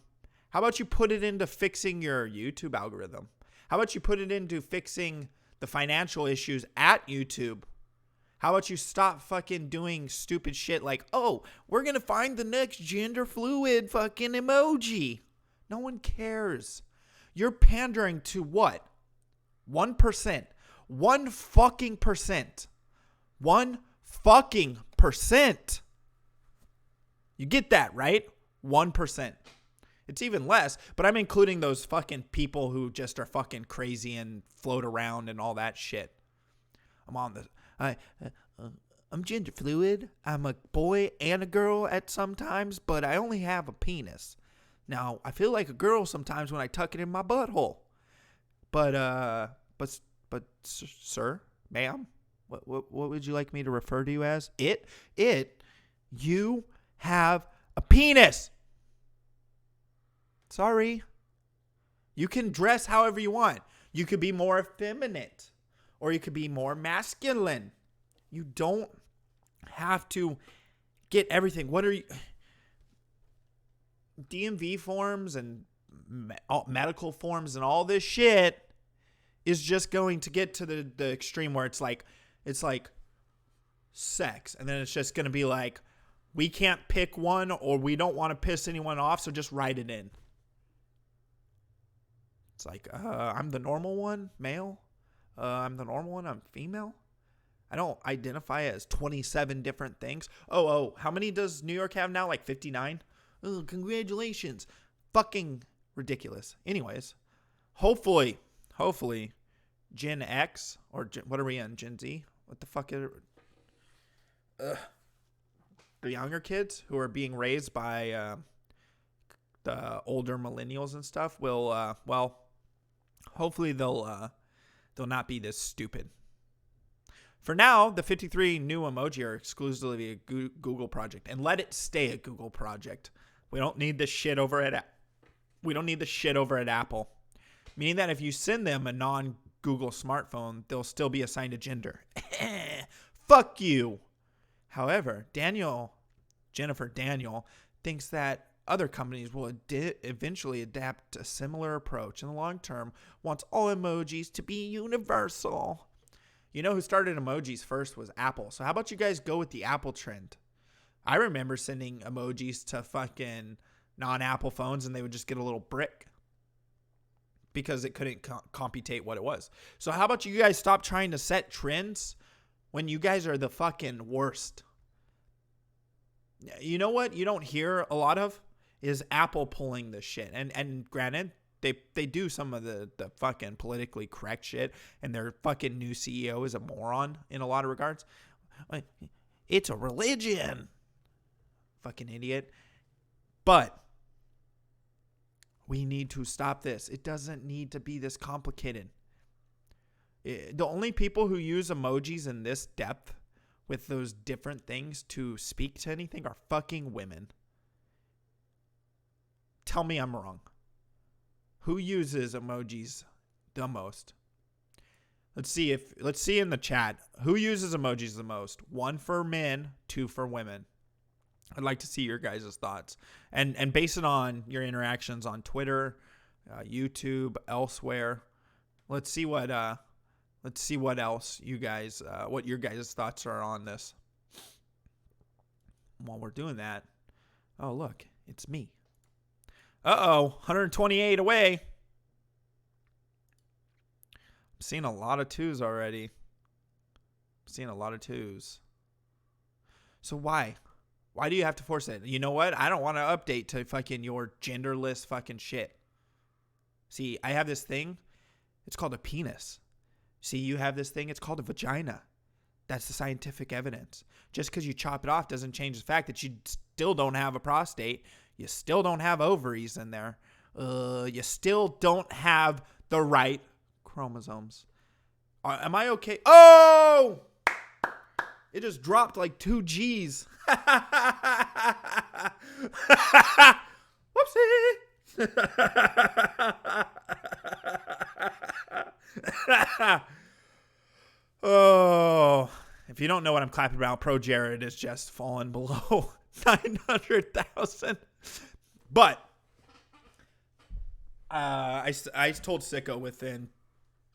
S3: about you put it into fixing your YouTube algorithm? How about you put it into fixing the financial issues at YouTube? How about you stop fucking doing stupid shit like, oh, we're going to find the next gender fluid fucking emoji. No one cares. You're pandering to what? 1%. 1 fucking percent. 1 fucking percent. You get that, right? 1%. It's even less, but I'm including those fucking people who just are fucking crazy and float around and all that shit. I'm gender fluid. I'm a boy and a girl at some times, but I only have a penis. Now, I feel like a girl sometimes when I tuck it in my butthole. But sir, ma'am, what would you like me to refer to you as? You have a penis. Sorry. You can dress however you want. You could be more effeminate or you could be more masculine. You don't have to get everything. What are you? DMV forms and medical forms and all this shit is just going to get to the extreme where it's like sex. And then it's just going to be like, we can't pick one or we don't want to piss anyone off. So just write it in. It's like, I'm the normal one, male. I'm the normal one, I'm female. I don't identify as 27 different things. Oh, how many does New York have now? Like 59? Oh, congratulations. Fucking ridiculous. Anyways, hopefully, Gen X, or what are we on, Gen Z? What the fuck is it? The younger kids who are being raised by the older millennials and stuff will, hopefully they'll not be this stupid. For now, the 53 new emoji are exclusively a Google project, and let it stay a Google project. We don't need this shit over at Apple. Meaning that if you send them a non-Google smartphone, they'll still be assigned a gender. Fuck you. However, Jennifer Daniel thinks that other companies will eventually adapt a similar approach in the long term, wants all emojis to be universal. You know who started emojis first was Apple. So how about you guys go with the Apple trend? I remember sending emojis to fucking non-Apple phones and they would just get a little brick because it couldn't computate what it was. So how about you guys stop trying to set trends when you guys are the fucking worst? You know what you don't hear a lot of is Apple pulling this shit. And granted, they do some of the fucking politically correct shit, and their fucking new CEO is a moron in a lot of regards. It's a religion. Fucking idiot. But we need to stop this. It doesn't need to be this complicated. The only people who use emojis in this depth with those different things to speak to anything are fucking women. Tell me I'm wrong. Who uses emojis the most? Let's see in the chat. Who uses emojis the most? 1 for men, 2 for women. I'd like to see your guys' thoughts. And base it on your interactions on Twitter, YouTube, elsewhere. Let's see what else you guys, what your guys' thoughts are on this. While we're doing that, oh look, it's me. 128 away. I'm seeing a lot of 2s already. So why? Why do you have to force it? You know what? I don't want to update to fucking your genderless fucking shit. See, I have this thing. It's called a penis. See, you have this thing. It's called a vagina. That's the scientific evidence. Just because you chop it off doesn't change the fact that you still don't have a prostate. You still don't have ovaries in there. You still don't have the right chromosomes. Am I okay? Oh! It just dropped like 2 G's. Whoopsie. Oh, if you don't know what I'm clapping about, ProJared is just fallen below 900,000. But I told Sicko within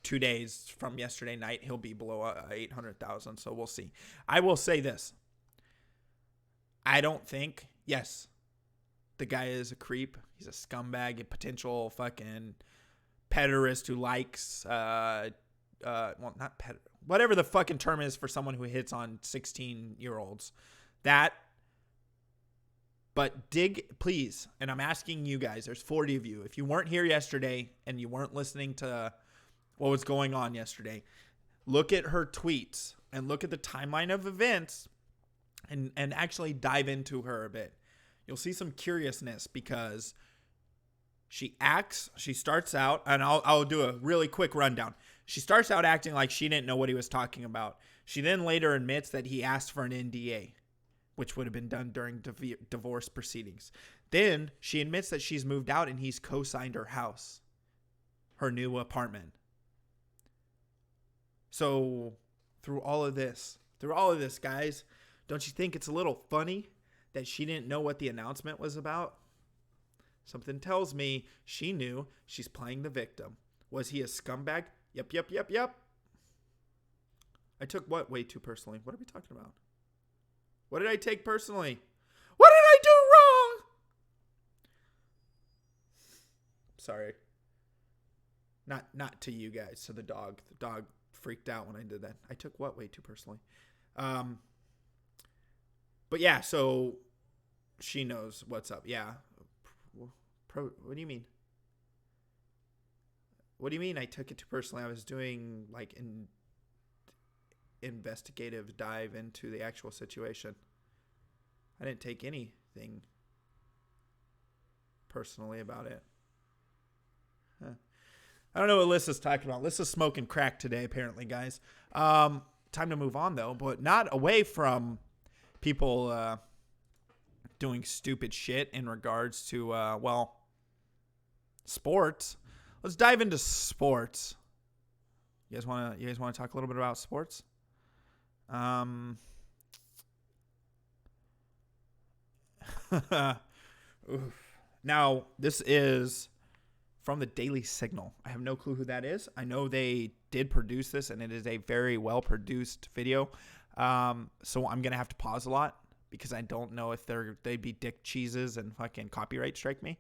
S3: 2 days from yesterday night he'll be below 800,000. So we'll see. I will say this. I don't think, yes, the guy is a creep. He's a scumbag, a potential fucking pederast who likes, well, not ped, whatever the fucking term is for someone who hits on 16-year-olds. That, but dig, please, and I'm asking you guys, there's 40 of you. If you weren't here yesterday and you weren't listening to what was going on yesterday, look at her tweets and look at the timeline of events and actually dive into her a bit. You'll see some curiousness because she starts out, and I'll do a really quick rundown. She starts out acting like she didn't know what he was talking about. She then later admits that he asked for an NDA, which would have been done during divorce proceedings. Then she admits that she's moved out and he's co-signed her house, her new apartment. So through all of this, guys, don't you think it's a little funny that she didn't know what the announcement was about? Something tells me she knew. She's playing the victim. Was he a scumbag? Yep. I took what way too personally? What are we talking about? What did I take personally? What did I do wrong? Sorry. Not to you guys, to the dog. The dog freaked out when I did that. I took what way too personally? But yeah, so she knows what's up. Yeah. What do you mean? What do you mean I took it too personally? I was doing like an investigative dive into the actual situation. I didn't take anything personally about it. Huh. I don't know what Alyssa's talking about. Alyssa's smoking crack today, apparently, guys. Time to move on, though, but not away from people doing stupid shit in regards to, sports. Let's dive into sports. You guys want to talk a little bit about sports? Now, this is from the Daily Signal. I have no clue who that is. I know they did produce this, and it is a very well-produced video. So I'm going to have to pause a lot because I don't know if they'd be dick cheeses and fucking copyright strike me.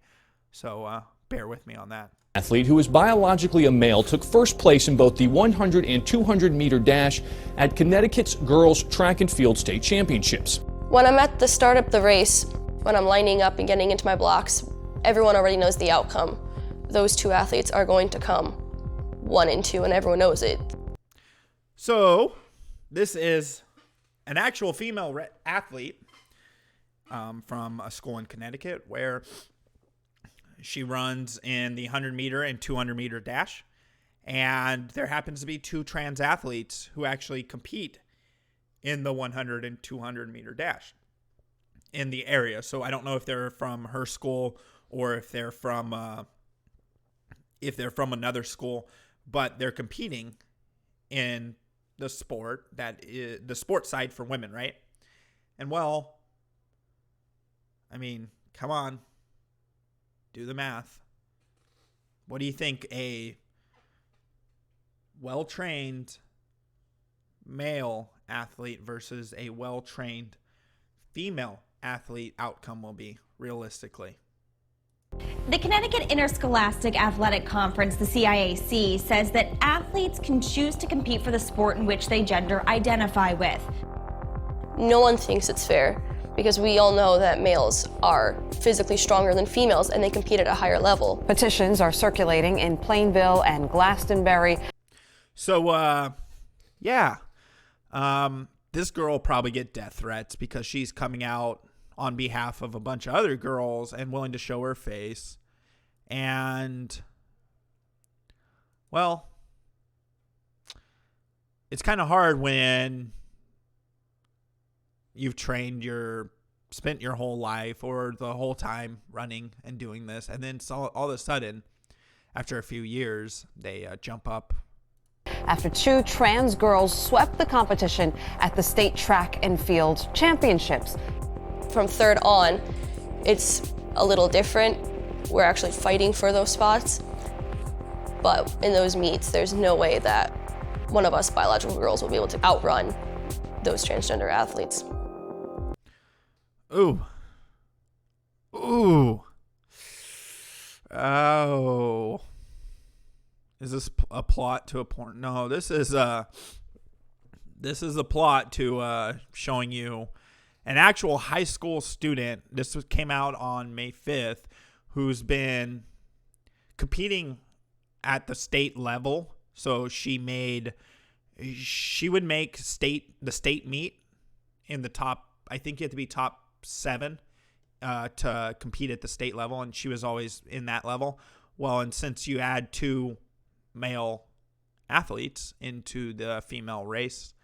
S3: So bear with me on that.
S5: Athlete who is biologically a male took first place in both the 100 and 200 meter dash at Connecticut's Girls Track and Field State Championships.
S6: When I'm at the start of the race, when I'm lining up and getting into my blocks, everyone already knows the outcome. Those two athletes are going to come 1 and 2, and everyone knows it.
S3: So this is an actual female athlete from a school in Connecticut where she runs in the 100 meter and 200 meter dash. And there happens to be 2 trans athletes who actually compete in the 100 and 200 meter dash in the area. So I don't know if they're from her school or if they're from another school, but they're competing in the sport that is the sport side for women, right? And well, I mean, come on, do the math. What do you think a well-trained male athlete versus a well-trained female athlete outcome will be realistically?
S7: The Connecticut Interscholastic Athletic Conference, the CIAC, says that athletes can choose to compete for the sport in which they gender identify with.
S6: No one thinks it's fair because we all know that males are physically stronger than females and they compete at a higher level.
S8: Petitions are circulating in Plainville and Glastonbury.
S3: So, this girl will probably get death threats because she's coming out on behalf of a bunch of other girls and willing to show her face. And, well, it's kind of hard when you've spent your whole life or the whole time running and doing this. And then all of a sudden, after a few years, they jump up.
S8: After 2 trans girls swept the competition at the State Track and Field Championships.
S6: From third on, it's a little different. We're actually fighting for those spots. But in those meets, there's no way that one of us biological girls will be able to outrun those transgender athletes.
S3: Ooh. Oh. Is this a plot to a porn? No, this is a plot to showing you an actual high school student. This came out on May 5th, who's been competing at the state level. So she would make the state meet in the top. I think you have to be top 7 to compete at the state level, and she was always in that level. Well, and since you add 2 male athletes into the female race,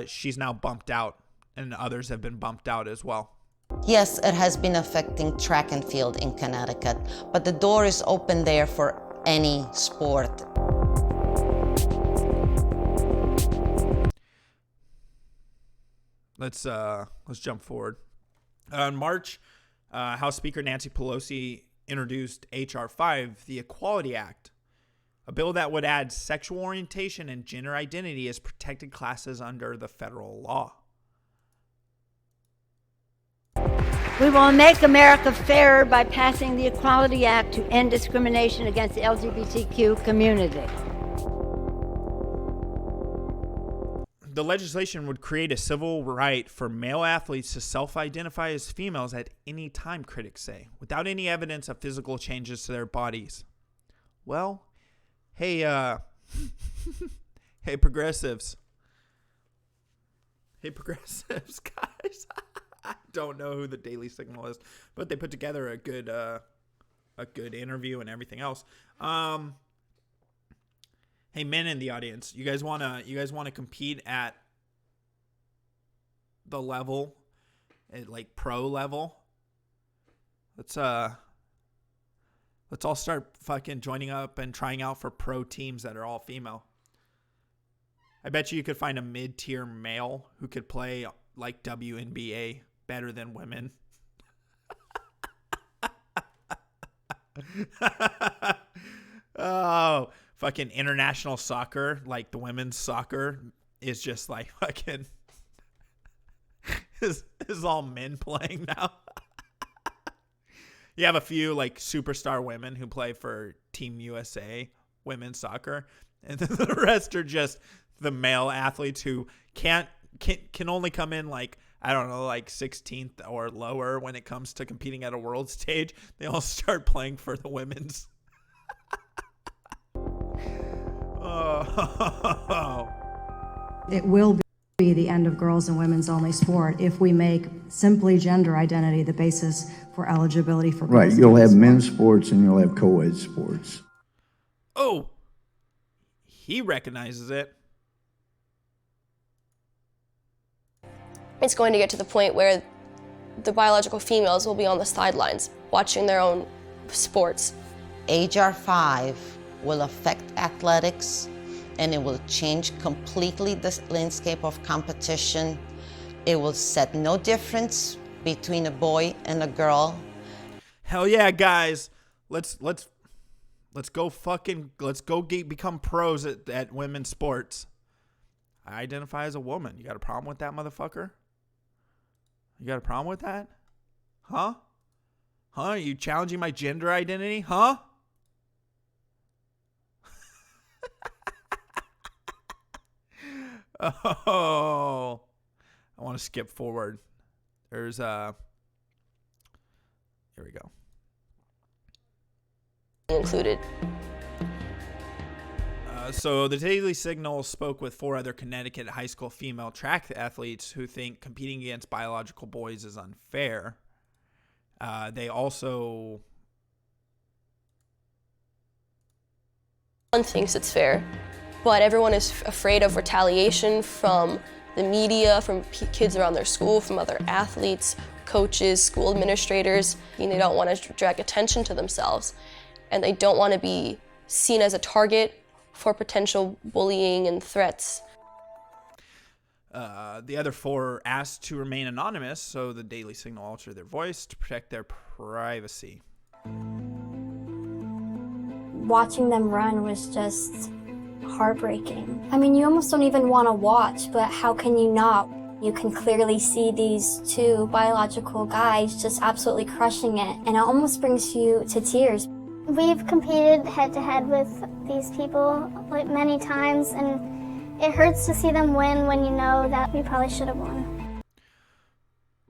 S3: she's now bumped out, and others have been bumped out as well.
S9: Yes, it has been affecting track and field in Connecticut, but the door is open there for any sport.
S3: Let's jump forward. In March, House Speaker Nancy Pelosi introduced H.R. 5, the Equality Act, a bill that would add sexual orientation and gender identity as protected classes under the federal law.
S10: We will make America fairer by passing the Equality Act to end discrimination against the LGBTQ community.
S3: The legislation would create a civil right for male athletes to self-identify as females at any time, critics say, without any evidence of physical changes to their bodies. Well, hey, hey, progressives. Hey, progressives, guys. I don't know who the Daily Signal is, but they put together a good a good interview and everything else. Hey, men in the audience, you guys wanna compete at the level, at like pro level? Let's all start fucking joining up and trying out for pro teams that are all female. I bet you could find a mid-tier male who could play like WNBA better than women. Oh, fucking international soccer, like the women's soccer, is just like fucking is all men playing now. You have a few like superstar women who play for Team USA women's soccer, and then the rest are just the male athletes who can only come in like, I don't know, like 16th or lower when it comes to competing at a world stage. They all start playing for the women's. Oh.
S11: It will be the end of girls and women's only sport if we make simply gender identity the basis for eligibility for girls.
S12: Right, you'll have men's sports and you'll have co-ed sports.
S3: Oh, he recognizes it.
S6: It's going to get to the point where the biological females will be on the sidelines watching their own sports.
S9: HR 5 will affect athletics, and it will change completely the landscape of competition. It will set no difference between a boy and a girl.
S3: Hell yeah, guys. Let's go become pros at women's sports. I identify as a woman. You got a problem with that, motherfucker? You got a problem with that? Huh? Are you challenging my gender identity? Huh? Oh, I want to skip forward. There's here we go.
S6: Included.
S3: So the Daily Signal spoke with 4 other Connecticut high school female track athletes who think competing against biological boys is unfair. They also...
S6: One thinks it's fair, but everyone is afraid of retaliation from the media, from kids around their school, from other athletes, coaches, school administrators. They don't want to drag attention to themselves, and they don't want to be seen as a target for potential bullying and threats.
S3: The other 4 asked to remain anonymous, so the Daily Signal altered their voice to protect their privacy.
S13: Watching them run was just heartbreaking. I mean, you almost don't even want to watch, but how can you not? You can clearly see these 2 biological guys just absolutely crushing it, and it almost brings you to tears.
S14: We've competed head-to-head with these people like many times, and it hurts to see them win when you know that we probably should have won.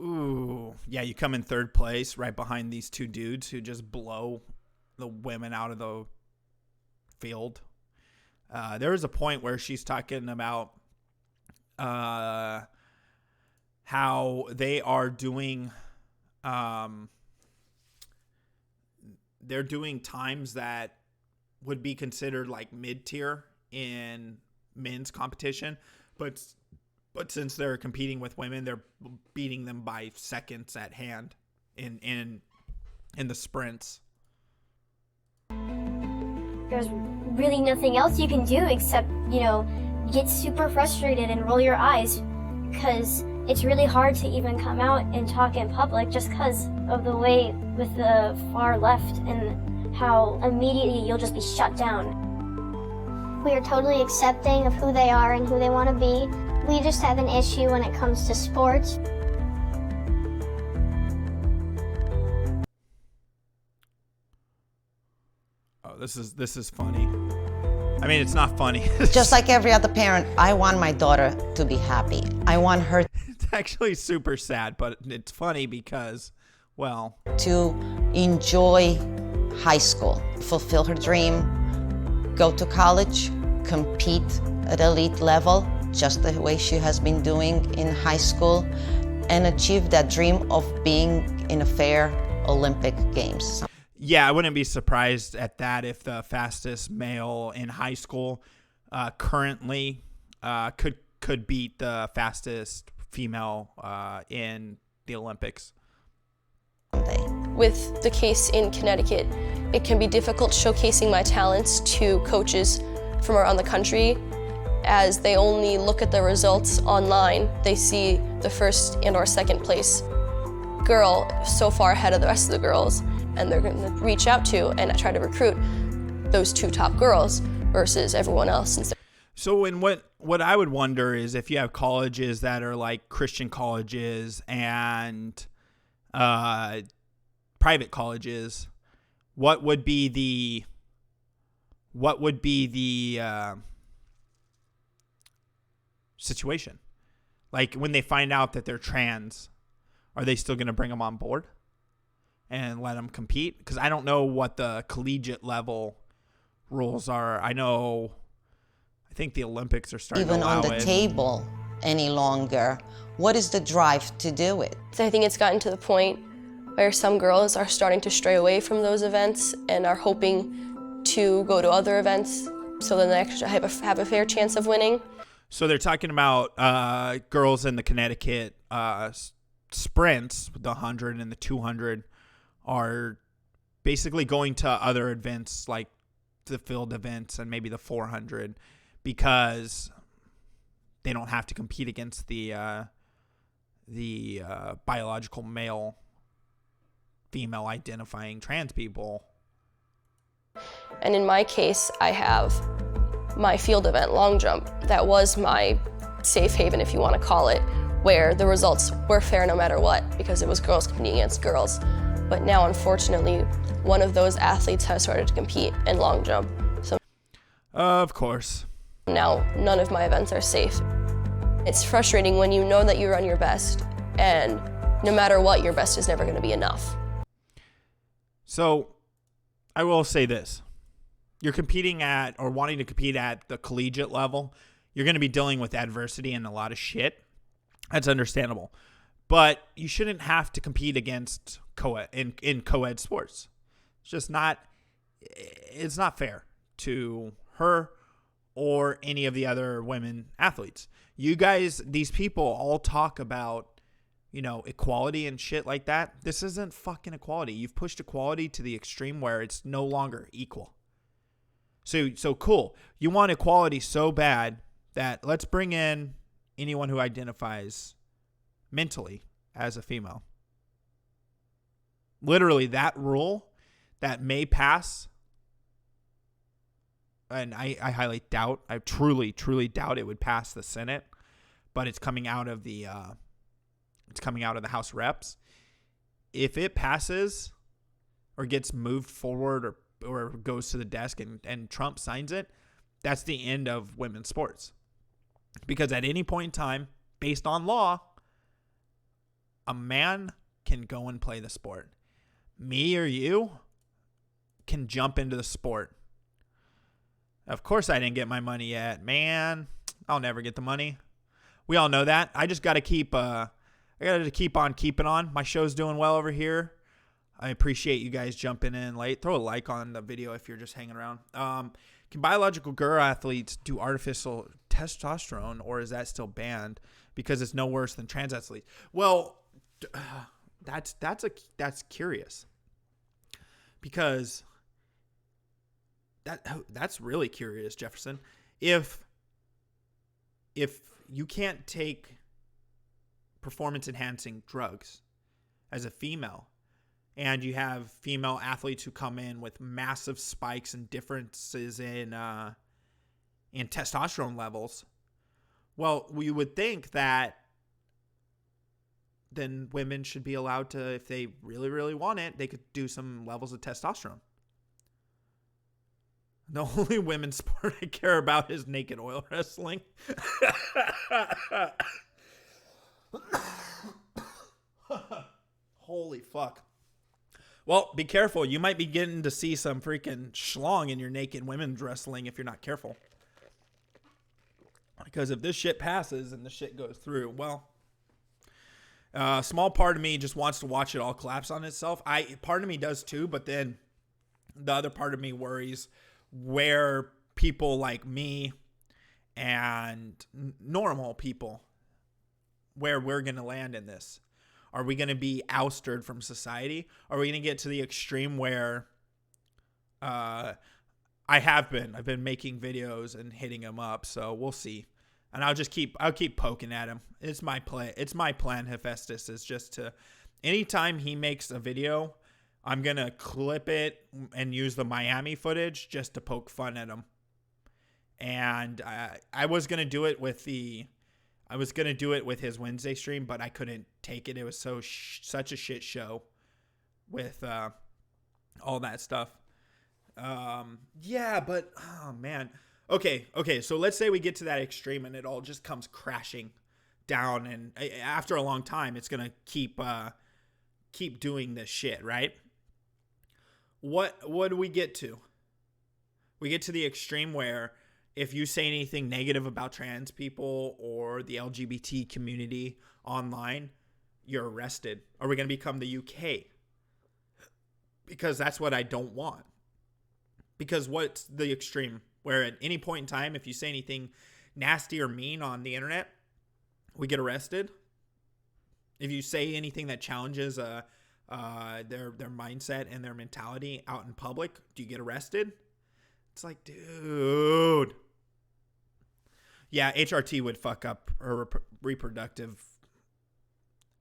S3: Ooh, yeah, you come in 3rd place right behind these 2 dudes who just blow the women out of the field. There was a point where she's talking about how they are doing they're doing times that would be considered like mid-tier in men's competition, but since they're competing with women, they're beating them by seconds at hand in the sprints.
S14: There's really nothing else you can do except, get super frustrated and roll your eyes, because it's really hard to even come out and talk in public just because of the way with the far left and how immediately you'll just be shut down. We are totally accepting of who they are and who they want to be. We just have an issue when it comes to sports.
S3: Oh, this is funny. I mean, it's not funny.
S9: Just like every other parent, I want my daughter to be happy. I want her
S3: It's actually super sad, but it's funny because, well,
S9: to enjoy high school, fulfill her dream, go to college, compete at elite level, just the way she has been doing in high school, and achieve that dream of being in a fair Olympic Games.
S3: Yeah, I wouldn't be surprised at that if the fastest male in high school currently could beat the fastest female in the Olympics.
S6: With the case in Connecticut, it can be difficult showcasing my talents to coaches from around the country, as they only look at the results online. They see the first and or second place girl so far ahead of the rest of the girls, and they're going to reach out to and try to recruit those 2 top girls versus everyone else.
S3: So in what I would wonder is if you have colleges that are like Christian colleges and private colleges, what would be the situation? Like when they find out that they're trans, are they still going to bring them on board and let them compete? Because I don't know what the collegiate level rules are. I think the Olympics are starting
S9: even
S3: to allow
S9: on the table any longer. What is the drive to do it?
S6: So I think it's gotten to the point where some girls are starting to stray away from those events and are hoping to go to other events so then they actually have a fair chance of winning.
S3: So they're talking about girls in the Connecticut sprints, the 100 and the 200, are basically going to other events like the field events and maybe the 400 because they don't have to compete against the biological male, female identifying trans people.
S6: And in my case, I have my field event, long jump. That was my safe haven, if you want to call it, where the results were fair no matter what, because it was girls competing against girls. But now, unfortunately, one of those athletes has started to compete in long jump. So,
S3: of course.
S6: Now, none of my events are safe. It's frustrating when you know that you run your best, and no matter what, your best is never going to be enough.
S3: So, I will say this. You're competing at, or wanting to compete at, the collegiate level. You're going to be dealing with adversity and a lot of shit. That's understandable. But you shouldn't have to compete against in co-ed sports. It's just not, it's not fair to her or any of the other women athletes. You guys, these people all talk about, equality and shit like that. This isn't fucking equality. You've pushed equality to the extreme where it's no longer equal. So cool. You want equality so bad that let's bring in anyone who identifies mentally as a female. Literally, that rule that may pass, and I highly doubt, I truly doubt it would pass the Senate, but it's coming out of the House of Reps. If it passes or gets moved forward or goes to the desk and Trump signs it, that's the end of women's sports. Because at any point in time, based on law, a man can go and play the sport. Me or you can jump into the sport. Of course I didn't get my money yet. Man, I'll never get the money. We all know that. I just got to keep on keeping on. My show's doing well over here. I appreciate you guys jumping in late. Throw a like on the video if you're just hanging around. Can biological girl athletes do artificial testosterone, or is that still banned because it's no worse than trans athletes? Well, that's curious, because that's really curious, Jefferson. If you can't take performance enhancing drugs as a female, and you have female athletes who come in with massive spikes and differences in testosterone levels, well, we would think that then women should be allowed to, if they really, really want it, they could do some levels of testosterone. The only women's sport I care about is naked oil wrestling. Holy fuck. Well, be careful. You might be getting to see some freaking schlong in your naked women's wrestling if you're not careful. Because if this shit passes and this shit goes through, well, a small part of me just wants to watch it all collapse on itself. Part of me does too, but then the other part of me worries where people like me and normal people, where we're going to land in this. Are we going to be ousted from society? Are we going to get to the extreme where I've been making videos and hitting him up, so we'll see. And I'll keep poking at him. It's my plan, Hephaestus, is just to, anytime he makes a video, I'm going to clip it and use the Miami footage just to poke fun at him. And I was going to do it with his Wednesday stream, but I couldn't take it. It was such a shit show with all that stuff. Yeah, but oh man. Okay, so let's say we get to that extreme and it all just comes crashing down, and after a long time it's going to keep doing this shit, right? What do we get to? We get to the extreme where if you say anything negative about trans people or the LGBT community online, you're arrested. Are we going to become the UK? Because that's what I don't want. Because what's the extreme where at any point in time, if you say anything nasty or mean on the internet, we get arrested? If you say anything that challenges their mindset and their mentality out in public, do you get arrested? It's like, dude. Yeah, HRT would fuck up her reproductive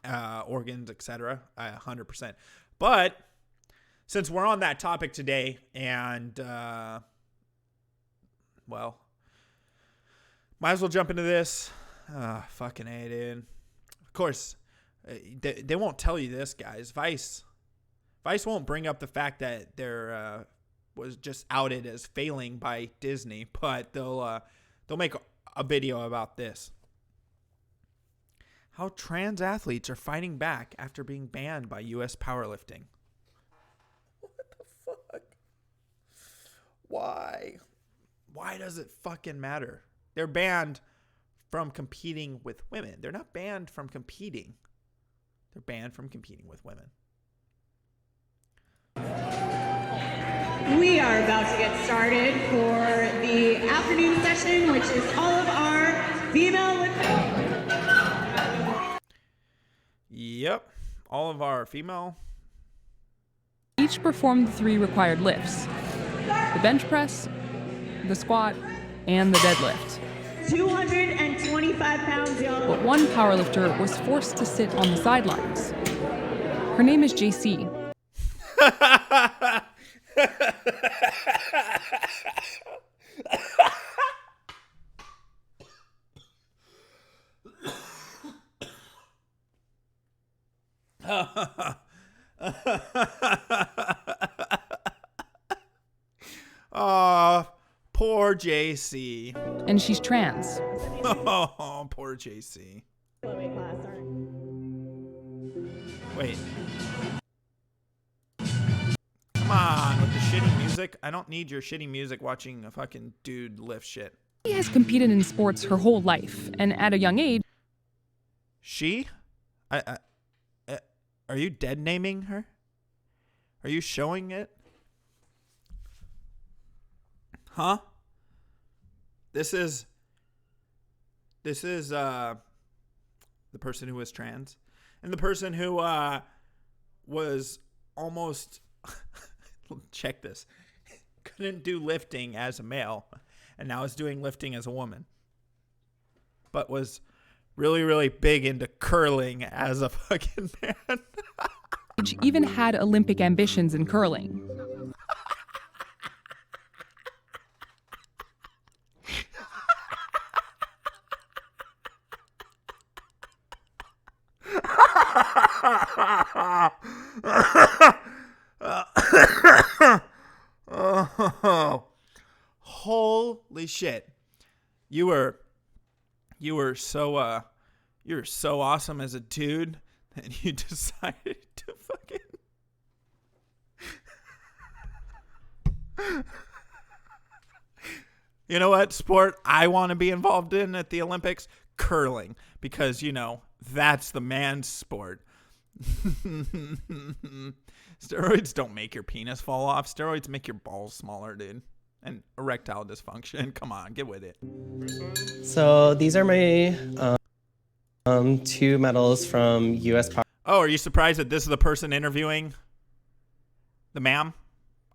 S3: organs, etc. 100%. But since we're on that topic today, and well, might as well jump into this. Fucking A, dude. Of course, they won't tell you this, guys. Vice won't bring up the fact that there was just outed as failing by Disney, but they'll make a video about this. How trans athletes are fighting back after being banned by U.S. powerlifting. What the fuck? Why? Why does it fucking matter? They're banned from competing with women. They're not banned from competing. They're banned from competing with women.
S15: We are about to get started for the afternoon session, which is all of our female lifting.
S3: Yep, all of our female.
S16: Each performed the 3 required lifts: the bench press, the squat, and the deadlift.
S15: 225 pounds, y'all.
S16: But one powerlifter was forced to sit on the sidelines. Her name is JC.
S3: Poor JC.
S16: And she's trans.
S3: Oh, poor JC. Wait. Come on with the shitty music. I don't need your shitty music watching a fucking dude lift shit.
S16: She has competed in sports her whole life, and at a young age...
S3: She? Are you dead naming her? Are you showing it? Huh? This is the person who was trans, and the person who was almost check this, couldn't do lifting as a male, and now is doing lifting as a woman, but was really, really big into curling as a fucking man.
S16: Even had Olympic ambitions in curling.
S3: Oh, holy shit. You were so awesome as a dude that you decided to fucking You know what sport I want to be involved in at the Olympics? Curling, because that's the man's sport. Steroids don't make your penis fall off. Steroids make your balls smaller, dude. And erectile dysfunction. Come on, get with it.
S17: So these are my 2 medals from U.S. Power.
S3: Oh, are you surprised that this is the person interviewing the ma'am?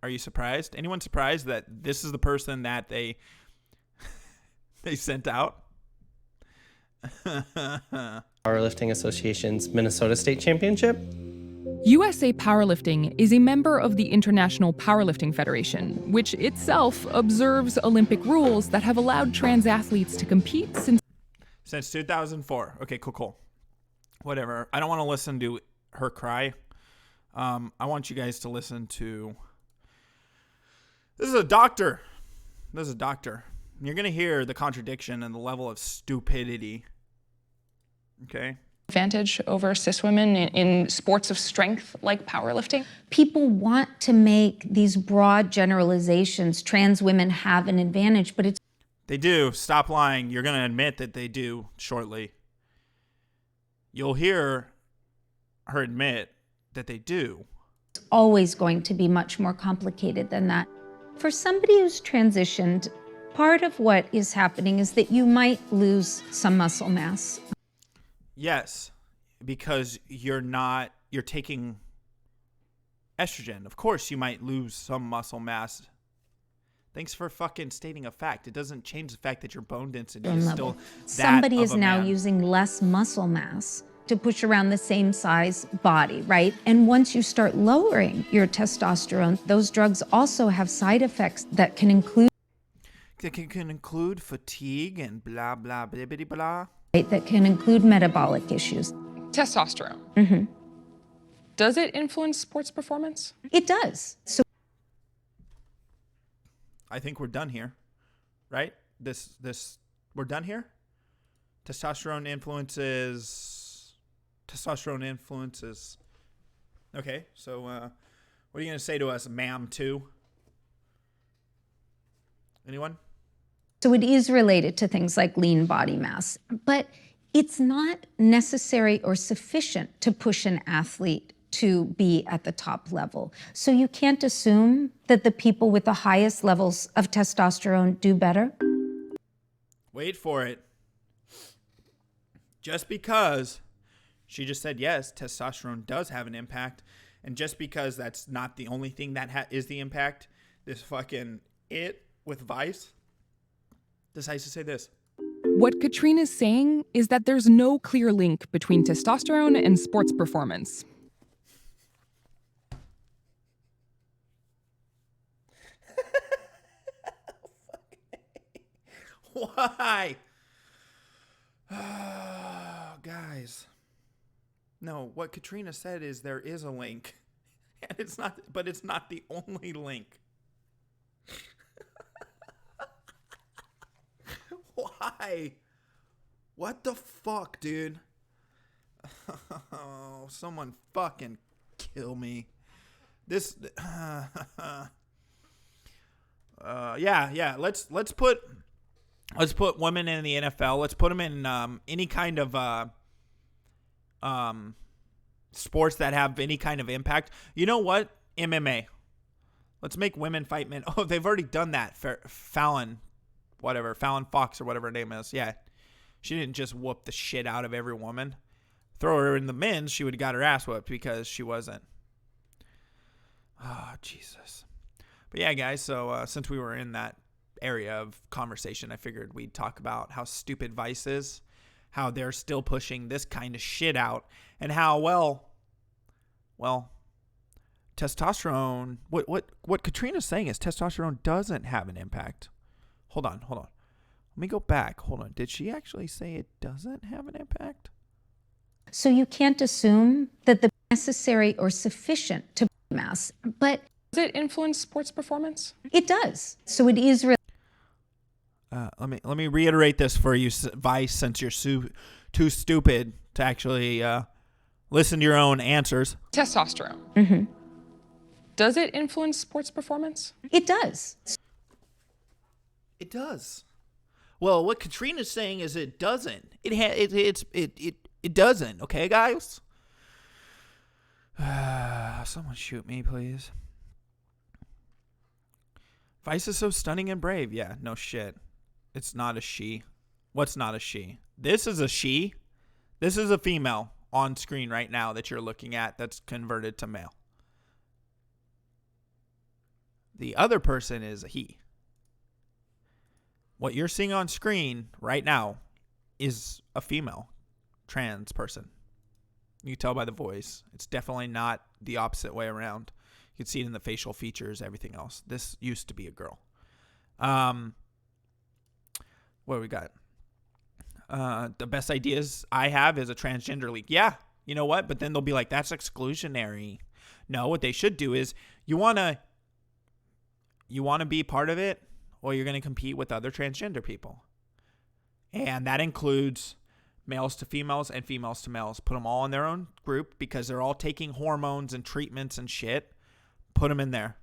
S3: Are you surprised? Anyone surprised that this is the person that they sent out?
S17: Powerlifting Association's Minnesota State Championship.
S16: USA Powerlifting is a member of the International Powerlifting Federation, which itself observes Olympic rules that have allowed trans athletes to compete
S3: since 2004. Okay, cool. Whatever. I don't want to listen to her cry. I want you guys to listen to... This is a doctor. You're going to hear the contradiction and the level of stupidity. Okay?
S18: Advantage over cis women in sports of strength like powerlifting?
S19: People want to make these broad generalizations. Trans women have an advantage, but it's...
S3: They do. Stop lying. You're going to admit that they do shortly. You'll hear her admit that they do.
S19: It's always going to be much more complicated than that. For somebody who's transitioned, part of what is happening is that you might lose some muscle mass.
S3: Yes, because you're taking estrogen. Of course, you might lose some muscle mass. Thanks for fucking stating a fact. It doesn't change the fact that your bone density is still that
S19: Somebody
S3: of
S19: is
S3: a
S19: now
S3: man.
S19: using less muscle mass to push around the same size body, right? And once you start lowering your testosterone, those drugs also have side effects that can include
S3: fatigue and blah, blah, blah, blah, blah.
S19: that can include metabolic issues.
S18: Testosterone.
S19: Mm-hmm.
S18: Does it influence sports performance?
S19: It does. So
S3: I think we're done here, right? We're done here. Testosterone influences. Okay, so what are you gonna say to us, ma'am? Too? Anyone?
S19: So it is related to things like lean body mass, but it's not necessary or sufficient to push an athlete to be at the top level. So you can't assume that the people with the highest levels of testosterone do better.
S3: Wait for it. Just because she just said yes, testosterone does have an impact, and just because that's not the only thing that is the impact, this fucking it with Vice decides to say this.
S16: What Katrina's saying is that there's no clear link between testosterone and sports performance.
S3: Why? Oh, guys. No, what Katrina said is there is a link. And it's not the only link. Why? What the fuck, dude? Oh, someone fucking kill me. This yeah. Let's put women in the NFL. Let's put them in any kind of sports that have any kind of impact. You know what? MMA. Let's make women fight men. Oh, they've already done that. Fallon Foxx or whatever her name is. Yeah. She didn't just whoop the shit out of every woman. Throw her in the men's, she would have got her ass whooped because she wasn't. Oh, Jesus. But yeah, guys, so since we were in that area of conversation, I figured we'd talk about how stupid Vice is, how they're still pushing this kind of shit out, and how, well, testosterone, what Katrina's saying is testosterone doesn't have an impact. Hold on. Let me go back. Hold on. Did she actually say it doesn't have an impact?
S19: So you can't assume that the necessary or sufficient to mass, but
S18: does it influence sports performance?
S19: It does. So it is
S3: let me reiterate this for you, Vice, since you're too stupid to actually listen to your own answers.
S18: Testosterone.
S19: Mm-hmm.
S18: Does it influence sports performance?
S19: It does.
S3: It does. Well, what Katrina's saying is it doesn't. It doesn't. Okay, guys. Someone shoot me, please. Vice is so stunning and brave. Yeah, no shit. It's not a she. What's not a she? This is a she. This is a female on screen right now that you're looking at that's converted to male. The other person is a he. What you're seeing on screen right now is a female trans person. You can tell by the voice. It's definitely not the opposite way around. You can see it in the facial features, everything else. This used to be a girl. What do we got? The best ideas I have is a transgender league. Yeah, you know what? But then they'll be like, that's exclusionary. No, what they should do is you want to be part of it, or you're going to compete with other transgender people. And that includes males to females and females to males. Put them all in their own group because they're all taking hormones and treatments and shit. Put them in there.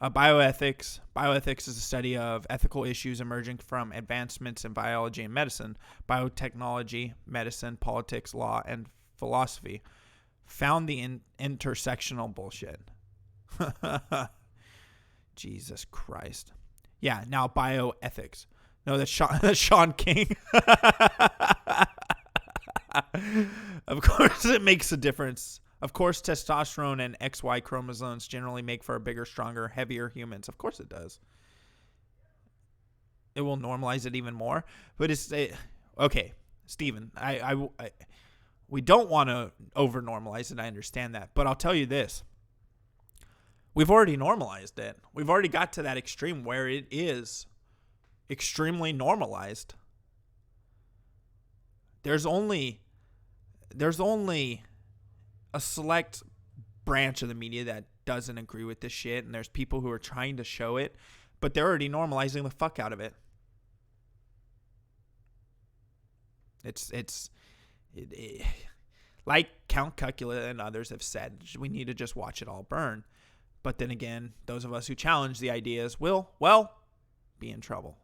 S3: Bioethics. Bioethics is a study of ethical issues emerging from advancements in biology and medicine, biotechnology, medicine, politics, law, and philosophy. Found the intersectional bullshit. Jesus Christ. Yeah, now bioethics. No, that's Sean King. Of course, it makes a difference. Of course, testosterone and XY chromosomes generally make for a bigger, stronger, heavier humans. Of course it does. It will normalize it even more. But okay, Steven, we don't want to over-normalize it. I understand that. But I'll tell you this. We've already normalized it. We've already got to that extreme where it is extremely normalized. There's only a select branch of the media that doesn't agree with this shit, and there's people who are trying to show it, but they're already normalizing the fuck out of it. It's like Count Cucula and others have said, we need to just watch it all burn. But then again, those of us who challenge the ideas will, well, be in trouble.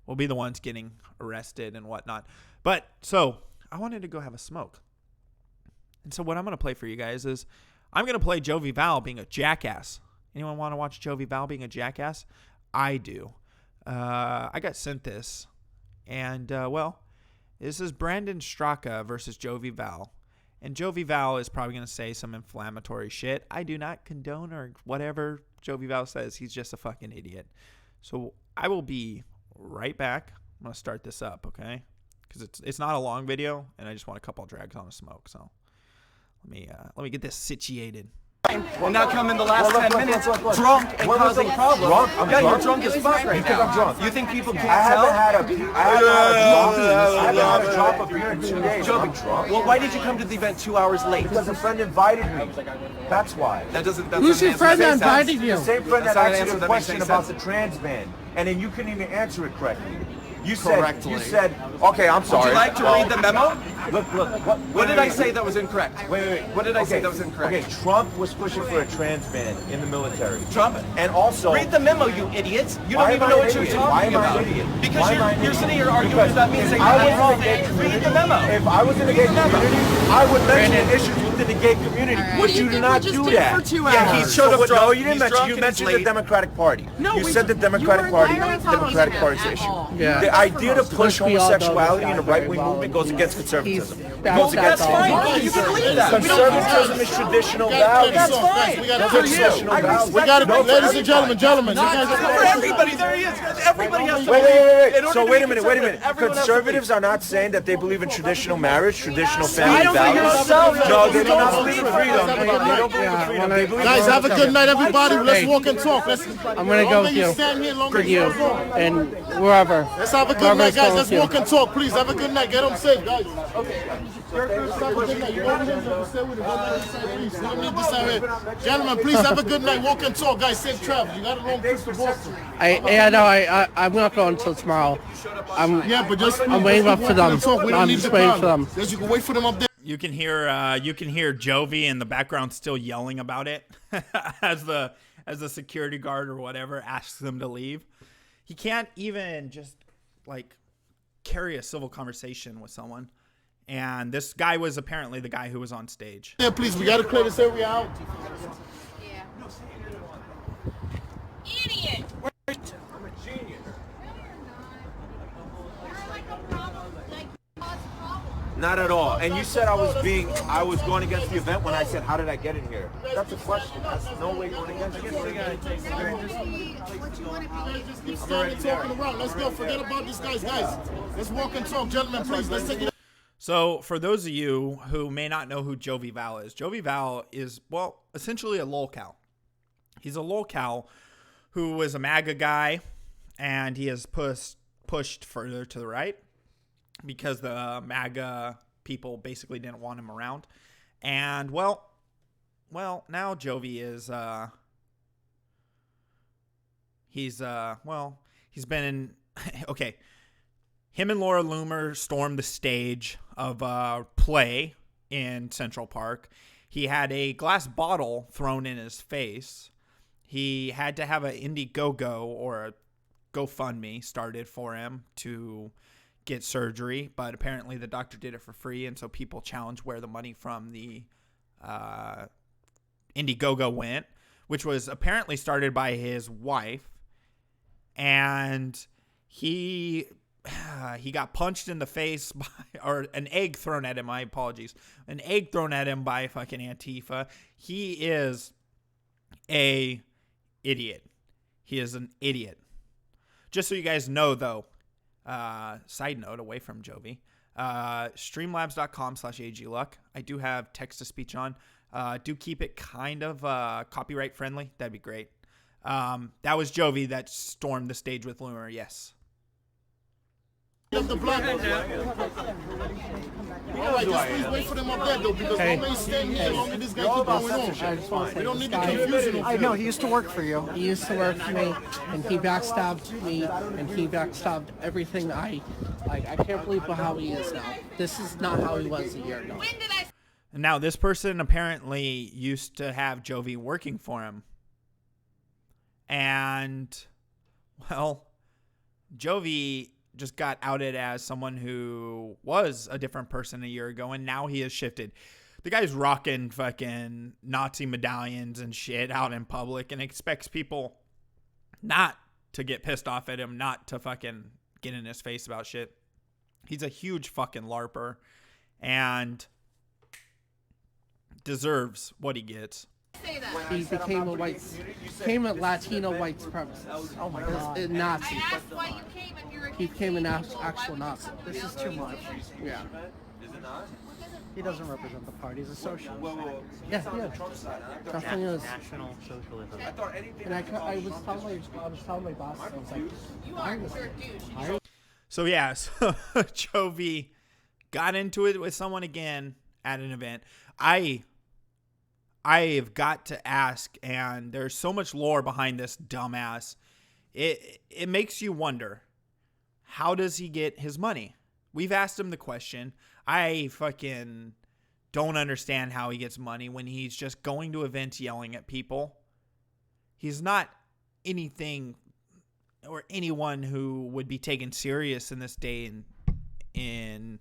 S3: We'll be the ones getting arrested and whatnot. But so I wanted to go have a smoke. And so what I'm going to play for you guys is I'm going to play Jovi Val being a jackass. Anyone want to watch Jovi Val being a jackass? I do. I got sent this. And, well, this is Brandon Straka versus Jovi Val. And Jovi Val is probably going to say some inflammatory shit. I do not condone or whatever Jovi Val says. He's just a fucking idiot. So I will be right back. I'm going to start this up, okay? Because it's not a long video, and I just want a couple of drags on a smoke, so... Let me get this situated.
S20: Will now come in the last 10 minutes, drunk and causing problems.
S21: Drunk? I'm drunk.
S20: You're drunk as fuck right now.
S21: I'm drunk.
S20: You think people can't
S21: tell? I haven't had a drop of beer in 2 days.
S20: Jovi, well, why did you come to the event 2 hours late?
S21: Because a friend invited me. That's why.
S20: Who's your friend that invited you?
S21: The same friend that asked you a question about the trans ban, and then you couldn't even answer it correctly. You said, okay, I'm sorry.
S20: Would you like to read the memo?
S21: Look.
S20: What did I say that was incorrect?
S21: Wait.
S20: What did I say that was incorrect?
S21: Okay, Trump was pushing for a trans ban in the military.
S20: Trump?
S21: And also...
S20: Read the memo, you idiots. You don't even know what you're talking about.
S21: Why am I an idiot?
S20: Because you're sitting here arguing about me saying I'm wrong. Read the memo.
S21: If I was in the gay community, I would mention issues within the gay community. But you do not do that.
S20: Yeah, he showed up drunk.
S21: No, you didn't mention. You mentioned the Democratic Party. You said the Democratic Party's issue. The idea to push homosexuality in the right-wing movement goes against conservatism.
S20: That's fine. You can believe that.
S21: Conservatism is traditional values.
S20: That's fine.
S21: We got to
S22: ladies and gentlemen,
S20: for everybody, there he is. Everybody has to
S21: Wait. So wait a minute. Conservatives are not saying that they believe in traditional marriage, traditional family values. No, they do not believe in freedom. They don't believe in freedom.
S22: Guys, have a good night, everybody. Let's walk and talk.
S23: I'm gonna go with you. For you and wherever.
S22: Let's have a good night, guys. Let's walk and talk, please. Have a good night. Get them safe, guys. Gentlemen, please have a good night. Walk and talk, guys. Safe travel. You got a long trip to Boston.
S23: I'm not going until tomorrow. I'm waiting up for them. I'm just waiting for them.
S22: You can wait for them up there.
S3: You can hear Jovi in the background still yelling about it as the security guard or whatever asks them to leave. He can't even just like carry a civil conversation with someone. And this guy was apparently the guy who was on stage.
S22: Yeah, please, we got to clear this area out.
S15: Idiot!
S21: I'm a genius. Not at all. And you said I was going against the event when I said, how did I get in here? That's a question. That's no way going against the event.
S22: Keep standing talking around. Let's go. Forget about these guys. Let's walk and talk. Gentlemen, please. Let's take it.
S3: So for those of you who may not know who Jovi Val is, Jovi Val is, well, essentially a lolcow. He's a lolcow who is a MAGA guy, and he has pushed further to the right because the MAGA people basically didn't want him around. And, well, now Jovi is, he's been in, okay. Him and Laura Loomer stormed the stage of a play in Central Park. He had a glass bottle thrown in his face. He had to have an Indiegogo or a GoFundMe started for him to get surgery, but apparently the doctor did it for free, and so people challenged where the money from the Indiegogo went, which was apparently started by his wife, and he got punched in the face by, or an egg thrown at him. My apologies. An egg thrown at him by fucking Antifa. He is a idiot. He is an idiot. Just so you guys know, though, side note away from Jovi, streamlabs.com/AGluck. I do have text-to-speech on. Do keep it kind of copyright friendly. That'd be great. That was Jovi that stormed the stage with Loomer. Yes.
S22: The block. All right, just please wait for them up there, though, because nobody's standing here long as this guy keep going on. We don't need the confusion.
S23: I know, he used to work for you. He used to work for me, and he backstabbed me, and he backstabbed everything I can't believe how he is now. This is not how he was a year ago.
S3: And now this person apparently used to have Jovi working for him. And, well, Jovi just got outed as someone who was a different person a year ago, and now he has shifted. The guy's rocking fucking Nazi medallions and shit out in public and expects people not to get pissed off at him, not to fucking get in his face about shit. He's a huge fucking LARPer and deserves what he gets.
S23: He became a Latino white supremacist. Oh my God. A Nazi. He became an actual Nazi.
S1: This is too much.
S23: Yeah.
S1: He doesn't represent the party. He's a socialist.
S23: Yeah. Definitely is.
S1: National socialism.
S23: And I was telling my boss, I was like,
S3: So yeah, so Jovi got into it with someone again at an event. I've got to ask, and there's so much lore behind this dumbass. It makes you wonder, how does he get his money? We've asked him the question. I fucking don't understand how he gets money when he's just going to events yelling at people. He's not anything or anyone who would be taken serious in this day in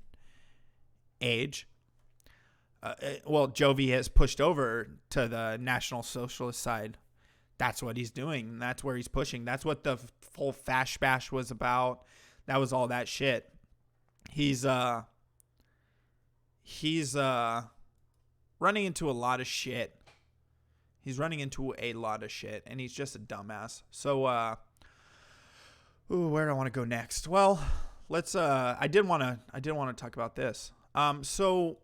S3: age. Well, Jovi has pushed over to the National Socialist side. That's what he's doing. That's where he's pushing. That's what the whole Fash Bash was about. That was all that shit. He's running into a lot of shit. He's running into a lot of shit, and he's just a dumbass. So, where do I want to go next? Well, let's. I did want to talk about this. So,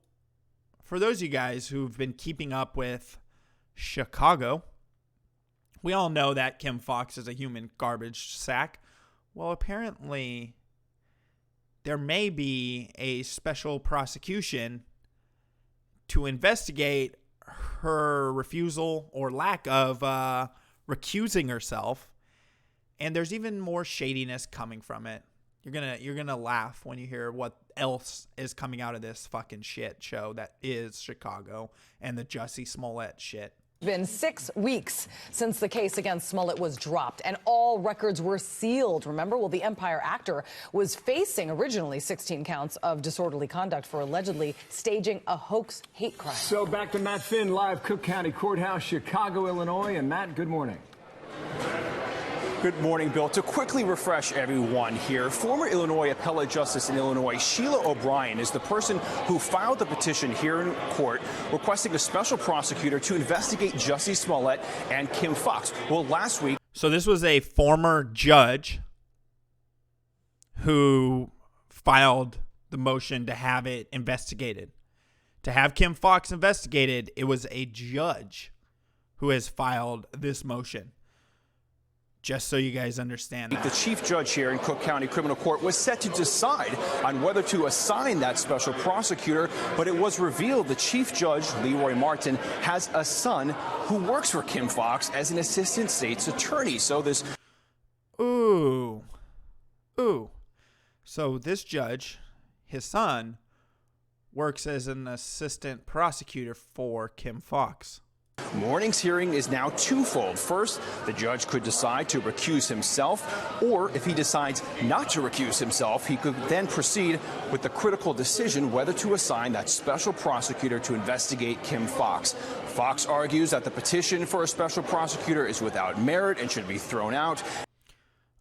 S3: for those of you guys who've been keeping up with Chicago, we all know that Kim Foxx is a human garbage sack. Well, apparently, there may be a special prosecution to investigate her refusal or lack of recusing herself, and there's even more shadiness coming from it. You're gonna laugh when you hear what else is coming out of this fucking shit show that is Chicago and the Jussie Smollett shit.
S2: Been 6 weeks since the case against Smollett was dropped and all records were sealed. Remember? Well, the Empire actor was facing originally 16 counts of disorderly conduct for allegedly staging a hoax hate crime.
S4: So back to Matt Finn, live Cook County Courthouse, Chicago, Illinois. And Matt, good morning.
S5: Good morning, Bill. To quickly refresh everyone here, former Illinois appellate justice in Illinois, Sheila O'Brien, is the person who filed the petition here in court requesting a special prosecutor to investigate Jussie Smollett and Kim Foxx. Well, last week...
S3: So this was a former judge who filed the motion to have it investigated. To have Kim Foxx investigated, it was a judge who has filed this motion. Just so you guys understand that.
S5: The chief judge here in Cook County Criminal Court was set to decide on whether to assign that special prosecutor, but it was revealed the chief judge, Leroy Martin, has a son who works for Kim Foxx as an assistant state's attorney. So this...
S3: Ooh. So this judge, his son, works as an assistant prosecutor for Kim Foxx.
S5: Morning's hearing is now twofold. First, the judge could decide to recuse himself, or if he decides not to recuse himself, he could then proceed with the critical decision whether to assign that special prosecutor to investigate Kim Foxx. Foxx argues that the petition for a special prosecutor is without merit and should be thrown out.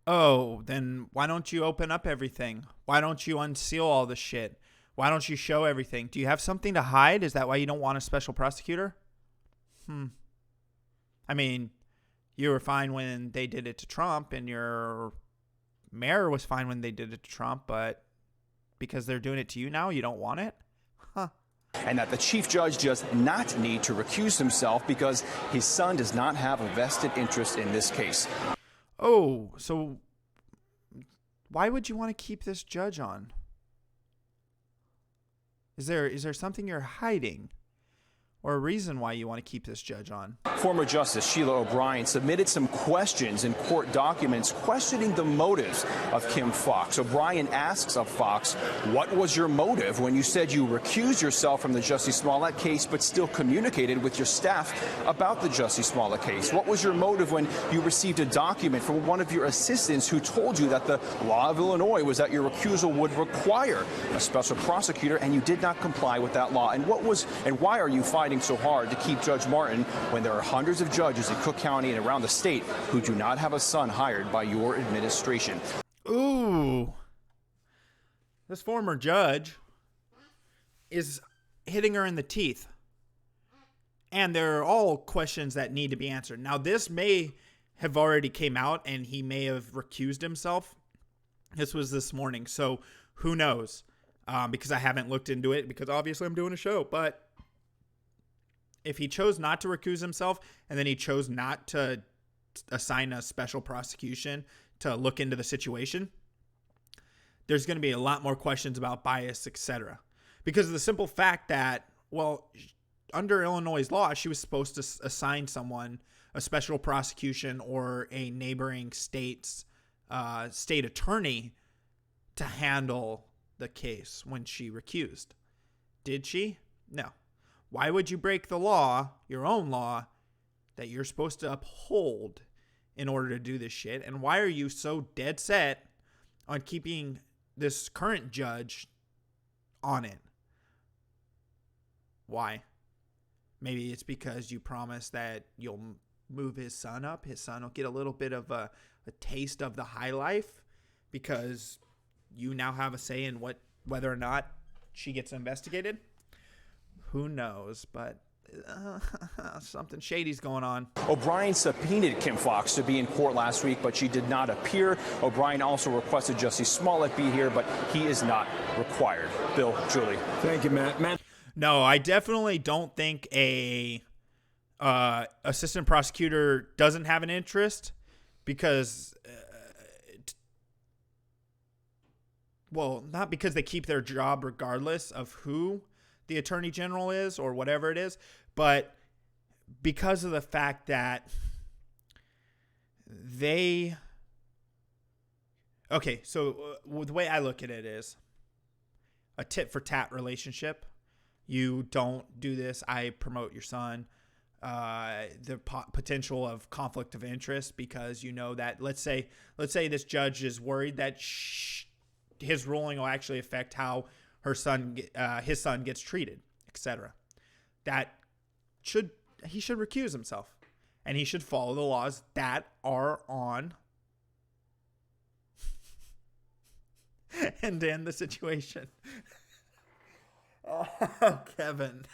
S3: Oh, then why don't you open up everything? Why don't you unseal all the shit? Why don't you show everything? Do you have something to hide? Is that why you don't want a special prosecutor? I mean, you were fine when they did it to Trump, and your mayor was fine when they did it to Trump, but because they're doing it to you now, you don't want it? Huh.
S5: And that the chief judge does not need to recuse himself because his son does not have a vested interest in this case.
S3: Oh, so why would you want to keep this judge on? Is there something you're hiding? Or a reason why you want to keep this judge on?
S5: Former Justice Sheila O'Brien submitted some questions in court documents questioning the motives of Kim Foxx. O'Brien asks of Foxx, what was your motive when you said you recused yourself from the Jussie Smollett case but still communicated with your staff about the Jussie Smollett case? What was your motive when you received a document from one of your assistants who told you that the law of Illinois was that your recusal would require a special prosecutor and you did not comply with that law? And why are you fighting so hard to keep Judge Martin when there are hundreds of judges in Cook County and around the state who do not have a son hired by your administration?
S3: Ooh. This former judge is hitting her in the teeth. And they're all questions that need to be answered. Now, this may have already came out and he may have recused himself. This was this morning, so who knows? Because I haven't looked into it because obviously I'm doing a show, but if he chose not to recuse himself and then he chose not to assign a special prosecution to look into the situation, there's going to be a lot more questions about bias, etc. Because of the simple fact that, well, under Illinois' law, she was supposed to assign someone a special prosecution or a neighboring state's state attorney to handle the case when she recused. Did she? No. Why would you break the law, your own law, that you're supposed to uphold in order to do this shit? And why are you so dead set on keeping this current judge on it? Why? Maybe it's because you promised that you'll move his son up. His son will get a little bit of a taste of the high life because you now have a say in whether or not she gets investigated. Who knows, but something shady's going on.
S5: O'Brien subpoenaed Kim Foxx to be in court last week, but she did not appear. O'Brien also requested Jussie Smollett be here, but he is not required. Bill, Julie.
S4: Thank you, Matt.
S3: No, I definitely don't think a assistant prosecutor doesn't have an interest because, well, not because they keep their job regardless of who the attorney general is or whatever it is, but because of the fact that the way I look at it is a tit for tat relationship. You don't do this, I promote your son. the potential of conflict of interest, because you know that let's say this judge is worried that his ruling will actually affect how his son gets treated, etc. He should recuse himself, and he should follow the laws that are on and end the situation. Oh, Kevin.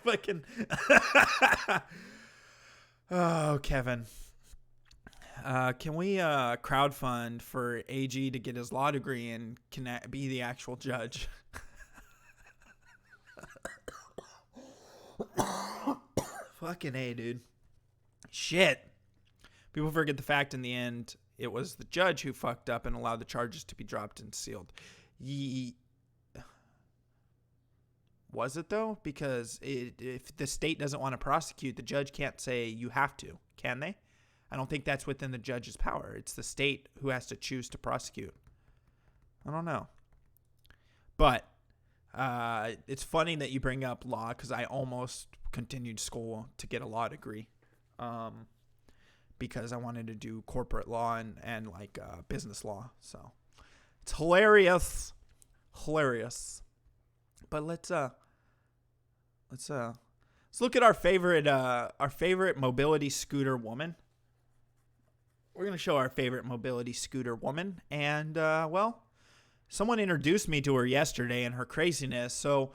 S3: Fucking. Oh, Kevin. Can we crowdfund for AG to get his law degree and can be the actual judge? Fucking A, dude. Shit. People forget the fact in the end, it was the judge who fucked up and allowed the charges to be dropped and sealed. Was it though? Because if the state doesn't want to prosecute, the judge can't say you have to, can they? I don't think that's within the judge's power. It's the state who has to choose to prosecute. I don't know. But it's funny that you bring up law, because I almost continued school to get a law degree because I wanted to do corporate law and like business law. So it's hilarious. But let's look at our favorite mobility scooter woman. We're going to show our favorite mobility scooter woman. And, well, someone introduced me to her yesterday and her craziness. So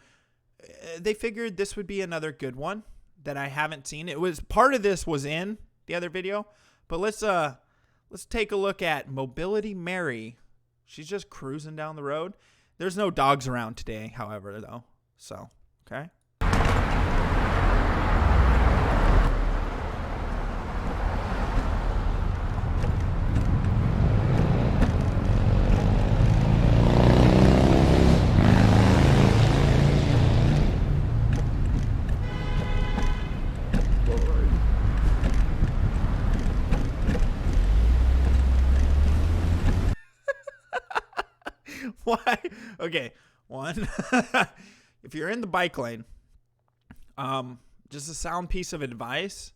S3: they figured this would be another good one that I haven't seen. It was part of this was in the other video. But let's take a look at Mobility Mary. She's just cruising down the road. There's no dogs around today, however, though. So, okay. Why? Okay, one. If you're in the bike lane, just a sound piece of advice,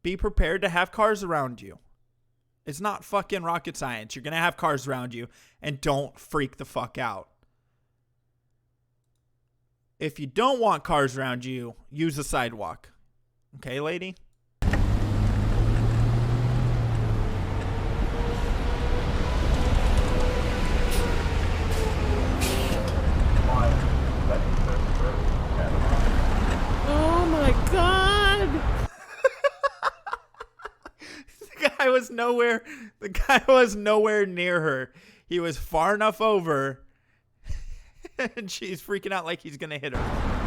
S3: be prepared to have cars around you. It's not fucking rocket science. You're going to have cars around you, and don't freak the fuck out. If you don't want cars around you, use the sidewalk. Okay, lady?
S23: Oh my God!
S3: The guy was nowhere near her. He was far enough over, and she's freaking out like he's gonna hit her.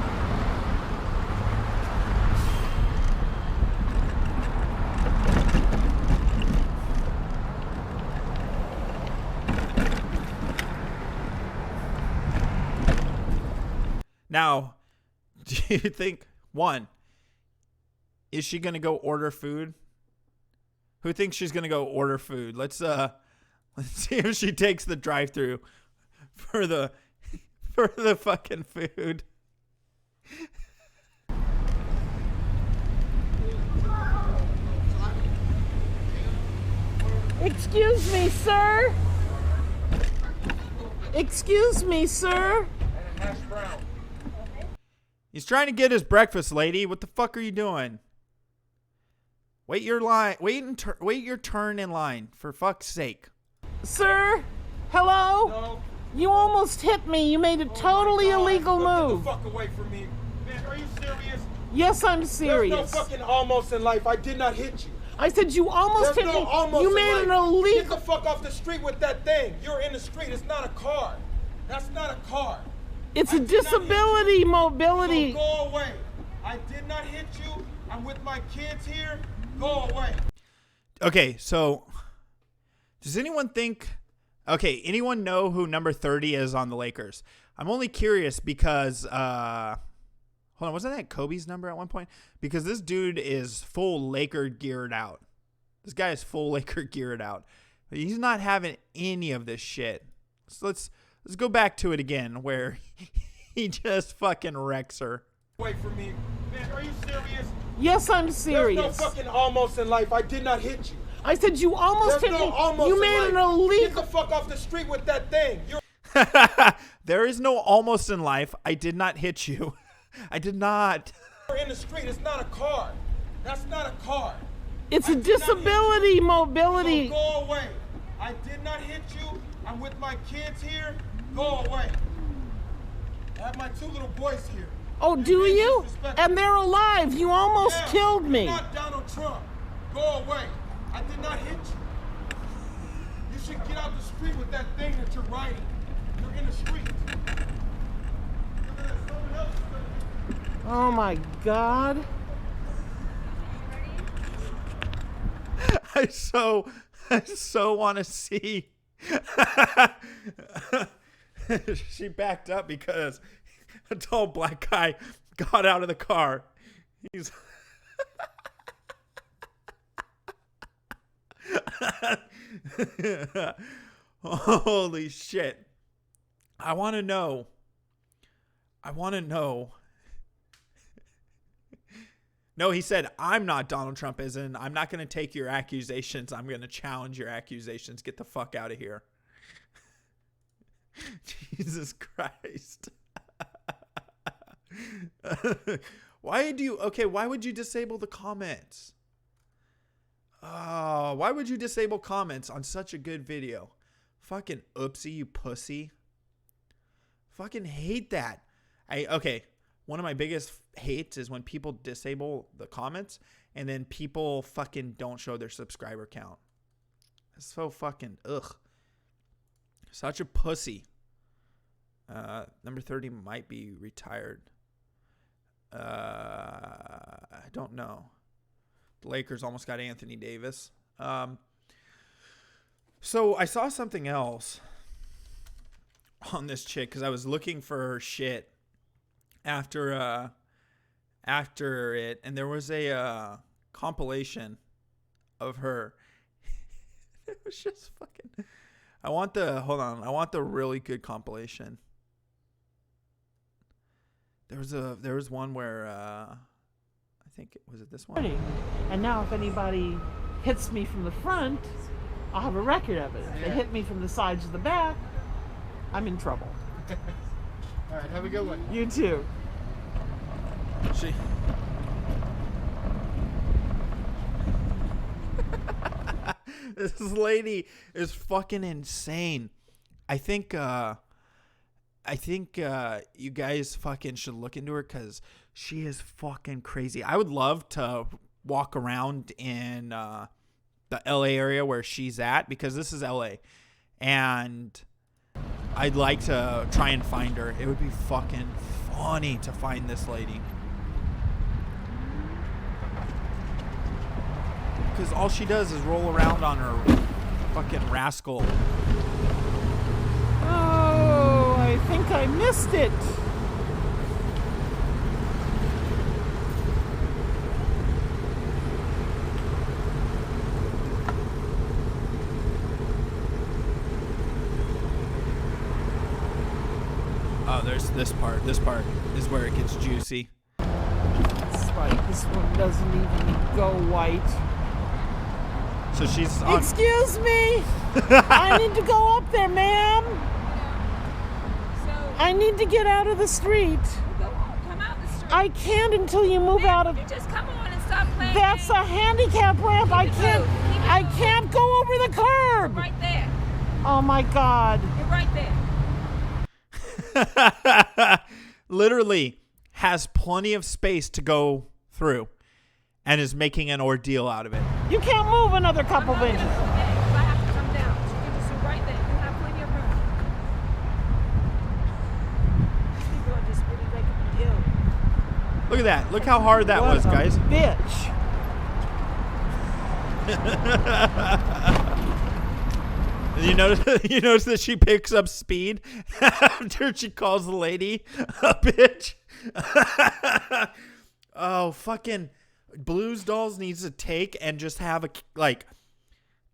S3: Now, do you think, one, is she going to go order food? Who thinks she's going to go order food? Let's see if she takes the drive-thru for the fucking food.
S23: Excuse me, sir. Excuse me, sir.
S22: Hash brown.
S3: He's trying to get his breakfast, lady. What the fuck are you doing? Wait your line. Wait your turn in line, for fuck's sake.
S23: Sir, hello?
S22: No.
S23: You almost hit me. You made a totally illegal move.
S22: Get the fuck away from me. Man, are you serious?
S23: Yes, I'm serious.
S22: There's no fucking almost in life. I did not hit you.
S23: I said you almost
S22: There's
S23: hit
S22: no
S23: me.
S22: almost
S23: You
S22: in
S23: made an
S22: life.
S23: illegal.
S22: Get the fuck off the street with that thing. You're in the street. It's not a car. That's not a car.
S23: It's a disability mobility.
S22: So go away. I did not hit you. I'm with my kids here. Go away.
S3: Okay, so does anyone anyone know who number 30 is on the Lakers? I'm only curious because, hold on, wasn't that Kobe's number at one point? Because this dude is full Laker geared out. This guy is full Laker geared out. He's not having any of this shit. So let's go back to it again where he just fucking wrecks her.
S22: Wait for me. Man, are you serious?
S23: Yes, I'm serious.
S22: There's no fucking almost in life. I did not hit you.
S23: I said you almost hit me. You made an illegal.
S22: Get the fuck off the street with that thing.
S3: There is no almost in life. I did not hit you. I did not.
S22: You're in the street. It's not a car. That's not a car.
S23: It's a disability mobility.
S22: So go away. I did not hit you. I'm with my kids here. Go away. I have my 2 little boys here.
S23: Oh, do you? And they're alive. You almost killed me.
S22: You're not Donald Trump. Go away. I did not hit you. You should get out the street with that thing that you're riding. You're in the street.
S23: Oh my God.
S3: I so want to see. She backed up because a tall black guy got out of the car. He's holy shit. I want to know. No, he said, I'm not Donald Trump, as in, I'm not going to take your accusations. I'm going to challenge your accusations. Get the fuck out of here. Jesus Christ. Why would you disable the comments? Oh, why would you disable comments on such a good video? Fucking oopsie, you pussy. Fucking hate that. One of my biggest hates is when people disable the comments and then people fucking don't show their subscriber count. It's so fucking ugh. Such a pussy. Number 30 might be retired. I don't know. The Lakers almost got Anthony Davis. So I saw something else on this chick because I was looking for her shit after it, and there was a compilation of her. It was just fucking. I want the really good compilation. There was one where I think was it this one?
S23: And now if anybody hits me from the front, I'll have a record of it. If they hit me from the sides or the back, I'm in trouble.
S22: All right, have a good one.
S23: You too.
S3: This lady is fucking insane. I think you guys fucking should look into her because she is fucking crazy. I would love to walk around in the LA area where she's at because this is LA, and I'd like to try and find her. It would be fucking funny to find this lady. Because all she does is roll around on her fucking rascal.
S23: Oh, I think I missed it.
S3: Oh, there's this part. This part is where it gets juicy.
S23: It's like this one doesn't even go white.
S3: So she's on.
S23: Excuse me. I need to go up there, ma'am. I need to get out of the street.
S7: Come out the street.
S23: I can't until you move out of.
S7: You just come on and stop playing.
S23: That's a handicap ramp. I can't go over the curb.
S7: You're right there.
S23: Oh my God.
S7: You're right there.
S3: Literally has plenty of space to go through and is making an ordeal out of it.
S23: You can't move another couple of inches.
S7: If I have to come down, so you can just sit right there. You have plenty of room. People are just really making me ill.
S3: Look at that. Look how hard that was, guys.
S23: Bitch.
S3: You notice that she picks up speed after she calls the lady a bitch. Oh, fucking Blues Dolls needs to take and just have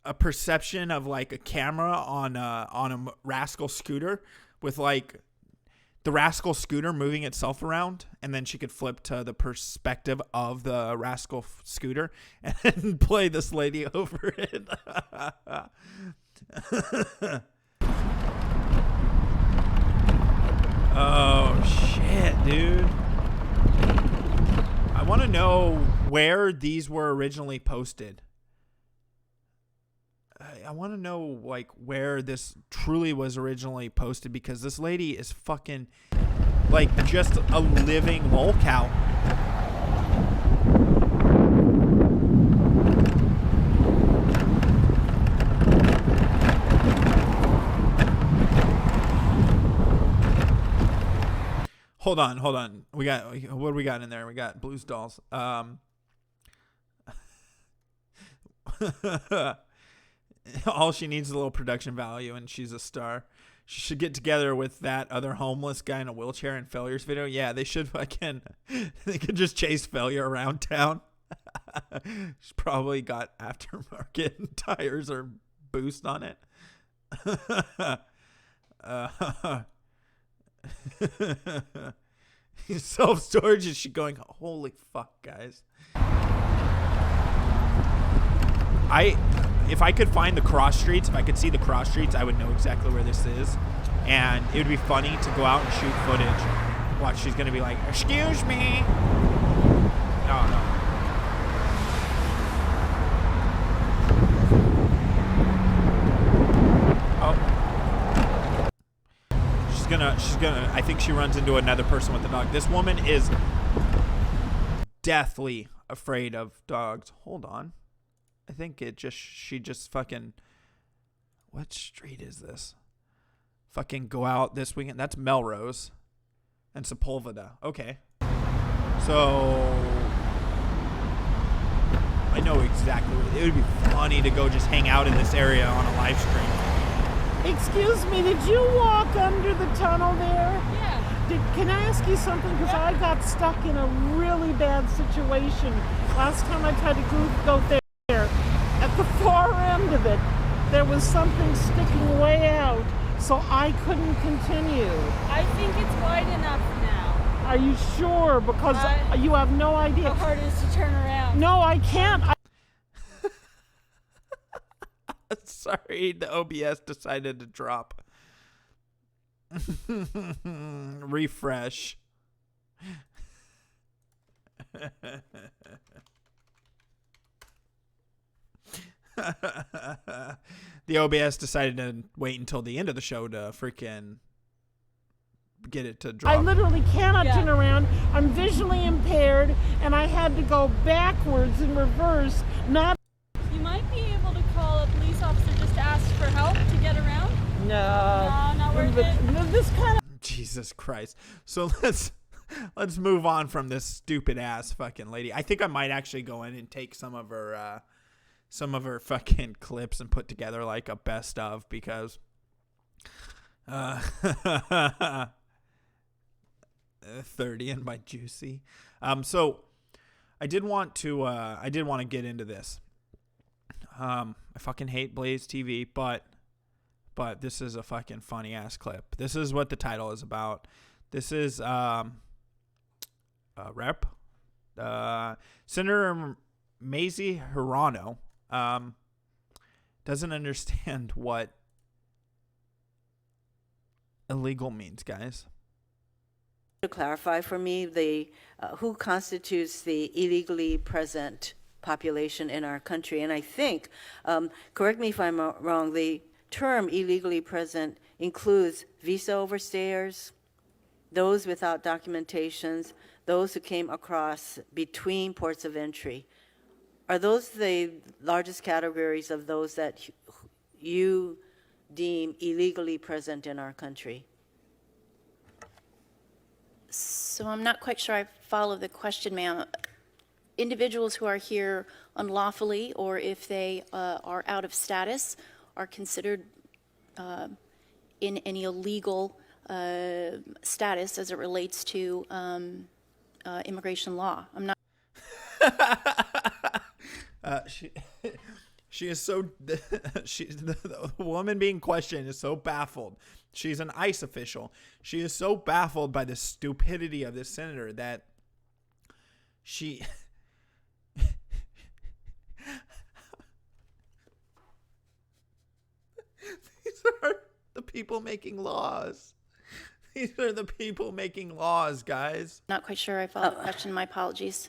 S3: a perception of like a camera on a rascal scooter with like the Rascal scooter moving itself around, and then she could flip to the perspective of the Rascal scooter and then play this lady over it. Oh, shit, dude. I want to know where these were originally posted. I want to know, like, where this truly was originally posted, because this lady is fucking, like, just a living lolcow. Hold on. We got, what do we got in there? We got Blues Dolls. All she needs is a little production value, and she's a star. She should get together with that other homeless guy in a wheelchair in Failure's video. Yeah, they should fucking, they could just chase Failure around town. She's probably got aftermarket tires or boost on it. Self-storage is she going, holy fuck, guys. If I could find the cross streets, if I could see the cross streets, I would know exactly where this is. And it would be funny to go out and shoot footage. Watch, she's going to be like, excuse me. No. She's gonna, I think she runs into another person with a dog. This woman is deathly afraid of dogs. Hold on. I think she just fucking, what street is this? Fucking go out this weekend. That's Melrose and Sepulveda. Okay. So I know exactly what, it would be funny to go just hang out in this area on a live stream.
S7: Excuse me, did you walk under the tunnel there? Yeah. Can I ask you something? Because I got stuck in a really bad situation. Last time I tried to go there, at the far end of it, there was something sticking way out, so I couldn't continue.
S8: I think it's wide enough now.
S7: Are you sure? Because you have no idea.
S8: How hard it is to turn around.
S7: No, I can't.
S3: Sorry, the OBS decided to drop. Refresh. The OBS decided to wait until the end of the show to freaking get it to drop.
S7: I literally cannot turn around. I'm visually impaired, and I had to go backwards in reverse.
S8: You might be able to call a police officer just to ask for help to get around. No, not worth it.
S7: This kind of
S3: Jesus Christ. So let's move on from this stupid ass fucking lady. I think I might actually go in and take some of her fucking clips and put together like a best of, because 30 and by Jussie. So I did want to get into this. I fucking hate Blaze TV, but this is a fucking funny ass clip. This is what the title is about. This is Rep Senator Mazie Hirono doesn't understand what illegal means, guys.
S10: To clarify for me, the who constitutes the illegally present population in our country. And I think, correct me if I'm wrong, the term illegally present includes visa overstayers, those without documentations, those who came across between ports of entry. Are those the largest categories of those that you deem illegally present in our country?
S11: So I'm not quite sure I follow the question, ma'am. Individuals who are here unlawfully, or if they are out of status, are considered in any illegal status as it relates to immigration law. I'm not.
S3: She is so, the woman being questioned is so baffled. She's an ICE official. She is so baffled by the stupidity of this senator that she, these are the people making laws. These are the people making laws, guys.
S11: Not quite sure I followed the question. My apologies.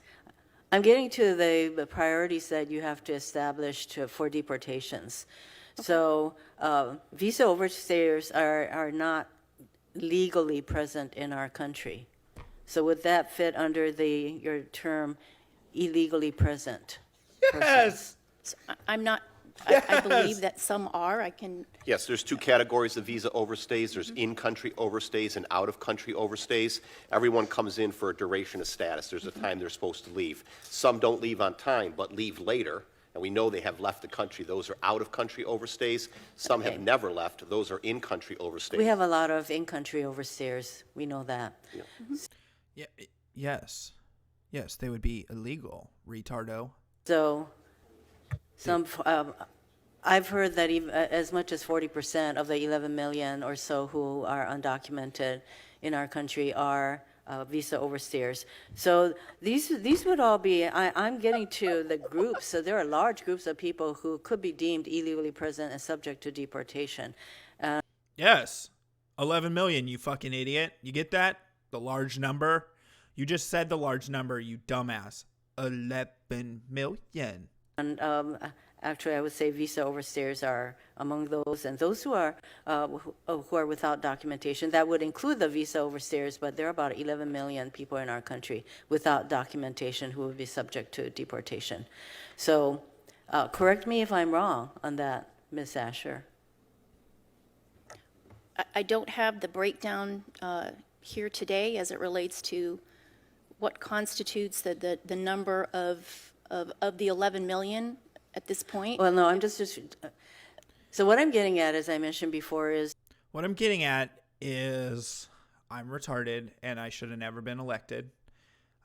S10: I'm getting to the priorities that you have to establish for deportations. Okay. So visa overstayers are not legally present in our country. So would that fit under your term illegally present?
S3: Yes.
S11: So I'm not. Yes. I believe that some are. I can.
S12: Yes, there's two categories of visa overstays. There's in-country overstays and out-of-country overstays. Everyone comes in for a duration of status. There's a time they're supposed to leave. Some don't leave on time, but leave later, and we know they have left the country. Those are out-of-country overstays. Some have never left. Those are in-country overstays.
S10: We have a lot of in-country overstayers. We know that.
S3: Yeah. Yes. Yes, they would be illegal, retardo.
S10: So I've heard that even as much as 40% of the 11 million or so who are undocumented in our country are visa overstayers. So these would all be, I'm getting to the groups. So there are large groups of people who could be deemed illegally present and subject to deportation.
S3: Yes. 11 million, you fucking idiot. You get that? The large number? You just said the large number, you dumbass. 11 million.
S10: And actually, I would say visa overstayers are among those, and those who are without documentation. That would include the visa overstayers, but there are about 11 million people in our country without documentation who would be subject to deportation. So, correct me if I'm wrong on that, Ms. Asher.
S11: I don't have the breakdown here today as it relates to what constitutes the number of the 11 million at this point.
S10: Well, no, I'm just so what I'm getting at, as I mentioned before, is
S3: what I'm getting at is I'm retarded and I should have never been elected.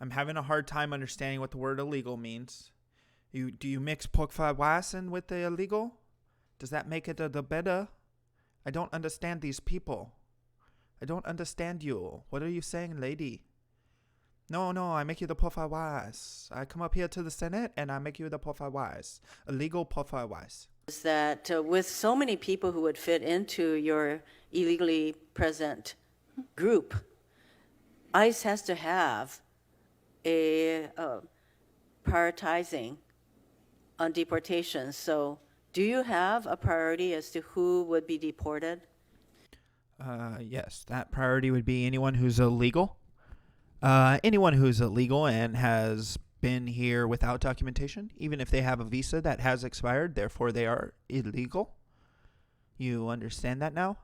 S3: I'm having a hard time understanding what the word illegal means. Do you mix pokfawasen with the illegal? Does that make it the better? I don't understand these people. I don't understand you. What are you saying, lady? No, I make you the pofawise. I come up here to the Senate and I make you the pofawise. Illegal pofawise.
S10: Is that with so many people who would fit into your illegally present group, ICE has to have a prioritizing on deportation. So do you have a priority as to who would be deported?
S3: Yes, that priority would be anyone who's illegal. Anyone who's illegal and has been here without documentation, even if they have a visa that has expired, therefore they are illegal. You understand that now?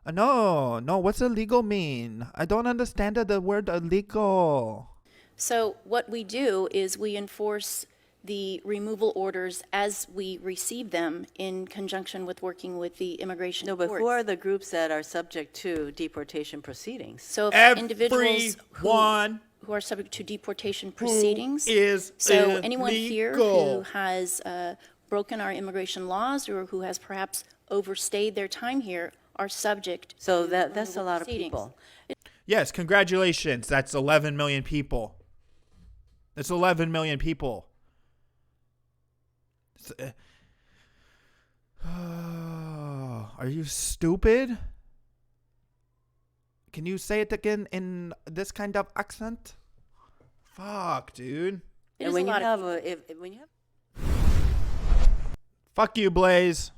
S3: No, what's illegal mean? I don't understand the word illegal.
S11: So what we do is we enforce the removal orders as we receive them in conjunction with working with the immigration courts.
S10: No, but who are the groups that are subject to deportation proceedings?
S11: So individuals who are subject to deportation proceedings. So anyone here who has broken our immigration laws or who has perhaps overstayed their time here are subject
S10: so
S11: to
S10: that's a lot of people.
S3: Yes, congratulations. That's 11 million people. That's 11 million people. Are you stupid? Can you say it again in this kind of accent? Fuck, dude.
S10: And when you have
S3: fuck you, Blaze.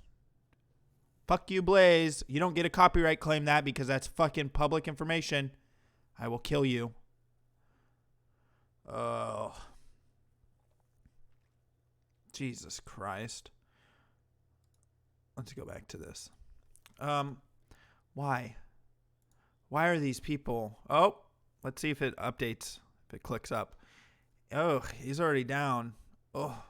S3: Fuck you, Blaze. You don't get a copyright claim that because that's fucking public information. I will kill you. Oh. Jesus Christ. Let's go back to this. Why? Why are these people? Oh, let's see if it updates. If it clicks up. Oh, he's already down. Oh,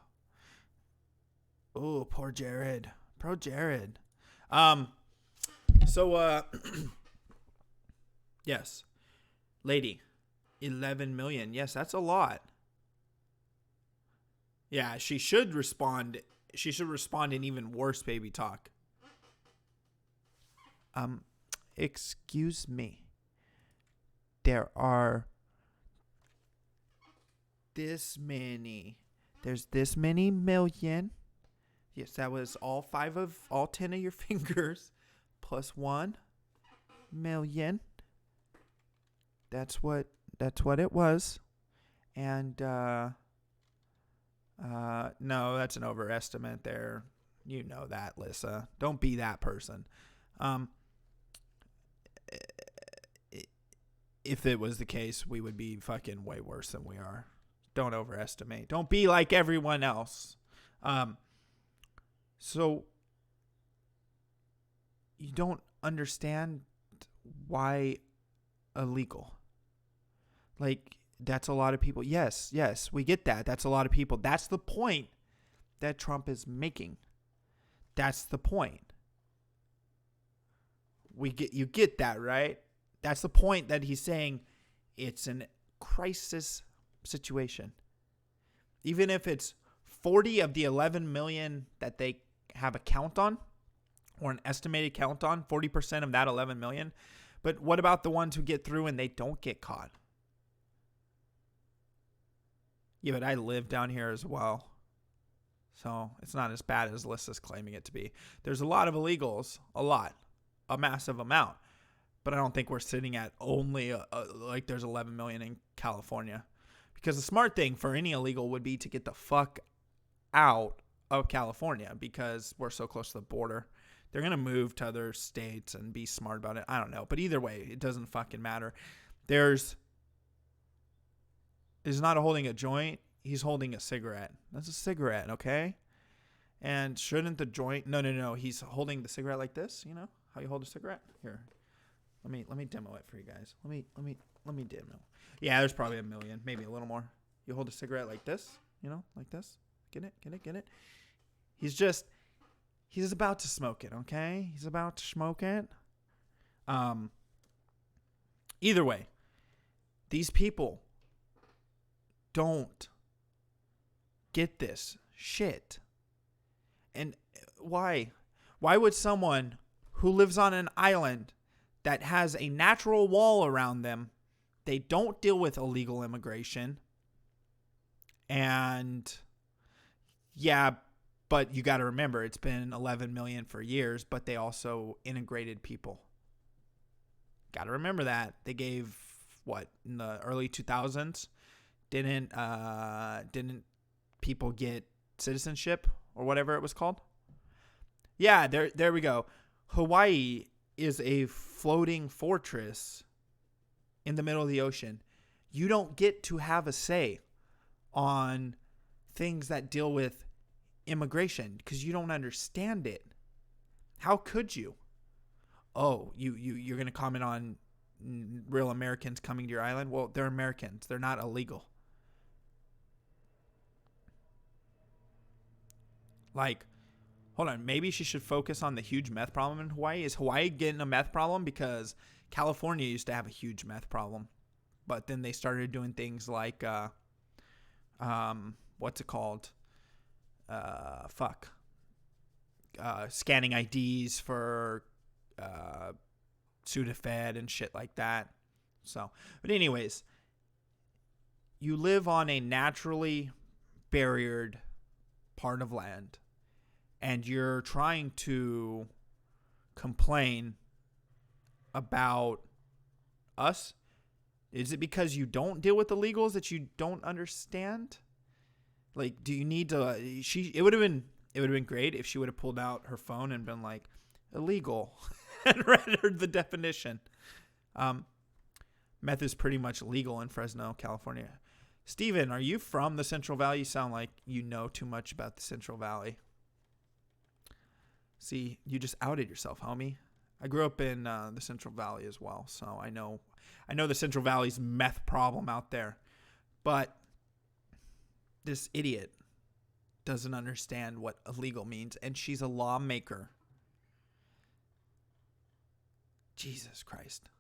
S3: poor Jared. ProJared. Yes. Lady. 11 million. Yes, that's a lot. Yeah, she should respond she should respond in even worse baby talk. Excuse me. There are this many. There's this many million. Yes, that was all 10 of your fingers plus 1 million. That's what it was. And no, that's an overestimate there. You know that, Lissa. Don't be that person. If it was the case, we would be fucking way worse than we are. Don't overestimate. Don't be like everyone else. So you don't understand why illegal. Like, that's a lot of people. Yes, we get that. That's a lot of people. That's the point that Trump is making. That's the point. You get that, right? That's the point that he's saying. It's a crisis situation. Even if it's 40 of the 11 million that they have a count on, or an estimated count on, 40% of that 11 million. But what about the ones who get through and they don't get caught? Yeah, but I live down here as well. So it's not as bad as Lissa's claiming it to be. There's a lot of illegals, a massive amount. But I don't think we're sitting at only like there's 11 million in California. Because the smart thing for any illegal would be to get the fuck out of California because we're so close to the border. They're going to move to other states and be smart about it. I don't know. But either way, it doesn't fucking matter. He's not holding a joint. He's holding a cigarette. That's a cigarette, okay? And shouldn't the joint... No. He's holding the cigarette like this. You know how you hold a cigarette? Here. Let me demo it for you guys. Let me demo. Yeah, there's probably a million, maybe a little more. You hold a cigarette like this, you know, like this. Get it? He's about to smoke it, okay? He's about to smoke it. Either way, these people don't get this shit. And why? Why would someone who lives on an island that has a natural wall around them, they don't deal with illegal immigration, and yeah, but you got to remember, it's been 11 million for years, but they also integrated people. Got to remember that. They gave, in the early 2000s, didn't people get citizenship or whatever it was called? Yeah, there we go. Hawaii is a floating fortress in the middle of the ocean. You don't get to have a say on things that deal with immigration because you don't understand it. How could you? Oh, you're going to comment on real Americans coming to your island? Well, they're Americans. They're not illegal. Like, hold on. Maybe she should focus on the huge meth problem in Hawaii. Is Hawaii getting a meth problem? Because California used to have a huge meth problem. But then they started doing things like, what's it called? Scanning IDs for Sudafed and shit like that. So, but anyways, you live on a naturally barriered part of land, and you're trying to complain about us. Is it because you don't deal with illegals that you don't understand? Like, do you need to? It would have been great if she would have pulled out her phone and been like, illegal, and read her the definition. Meth is pretty much legal in Fresno, California. Steven, are you from the Central Valley? You sound like you know too much about the Central Valley. See, you just outed yourself, homie. I grew up in the Central Valley as well, so I know the Central Valley's meth problem out there. But this idiot doesn't understand what illegal means, and she's a lawmaker. Jesus Christ.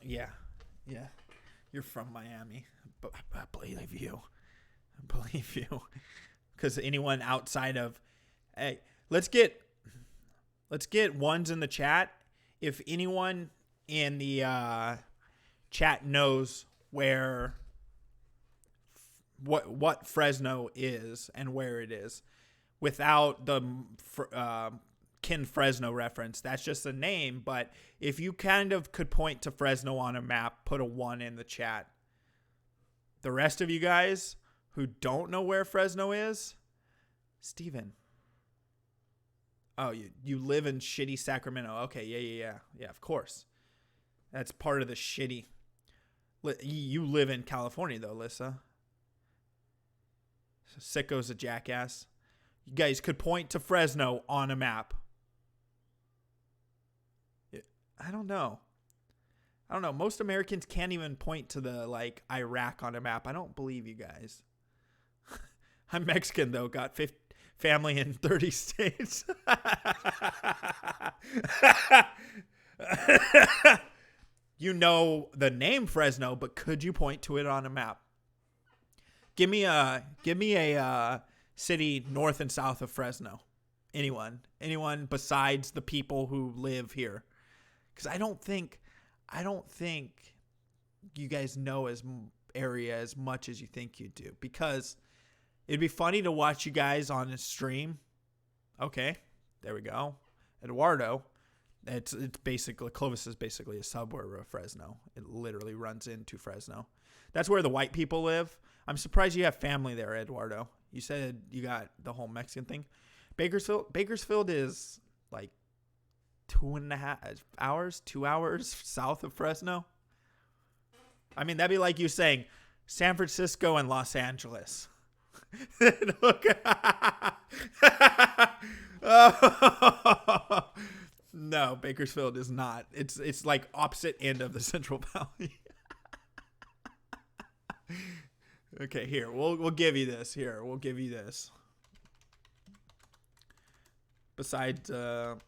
S3: Yeah. You're from Miami, but I believe you. because anyone outside of, hey, let's get ones in the chat. If anyone in the chat knows where what Fresno is and where it is, without the Ken Fresno reference, that's just a name. But if you kind of could point to Fresno on a map, put a 1 in the chat. The rest of you guys who don't know where Fresno is, Steven. Oh, you live in shitty Sacramento. Okay, yeah, of course. That's part of the shitty. You live in California, though, Lissa. Sicko's a jackass. You guys could point to Fresno on a map. I don't know. Most Americans can't even point to the, like, Iraq on a map. I don't believe you guys. I'm Mexican, though. Got family in 30 states. You know the name Fresno, but could you point to it on a map? Give me a city north and south of Fresno. Anyone besides the people who live here, because I don't think you guys know area as much as you think you do, because it'd be funny to watch you guys on a stream. Okay, there we go. Eduardo. It's basically, Clovis is basically a suburb of Fresno. It literally runs into Fresno. That's where the white people live. I'm surprised you have family there, Eduardo. You said you got the whole Mexican thing. Bakersfield is like 2 hours south of Fresno. I mean, that'd be like you saying San Francisco and Los Angeles. No, Bakersfield is not. It's like opposite end of the Central Valley. Okay, here. We'll give you this. Here, we'll give you this. Besides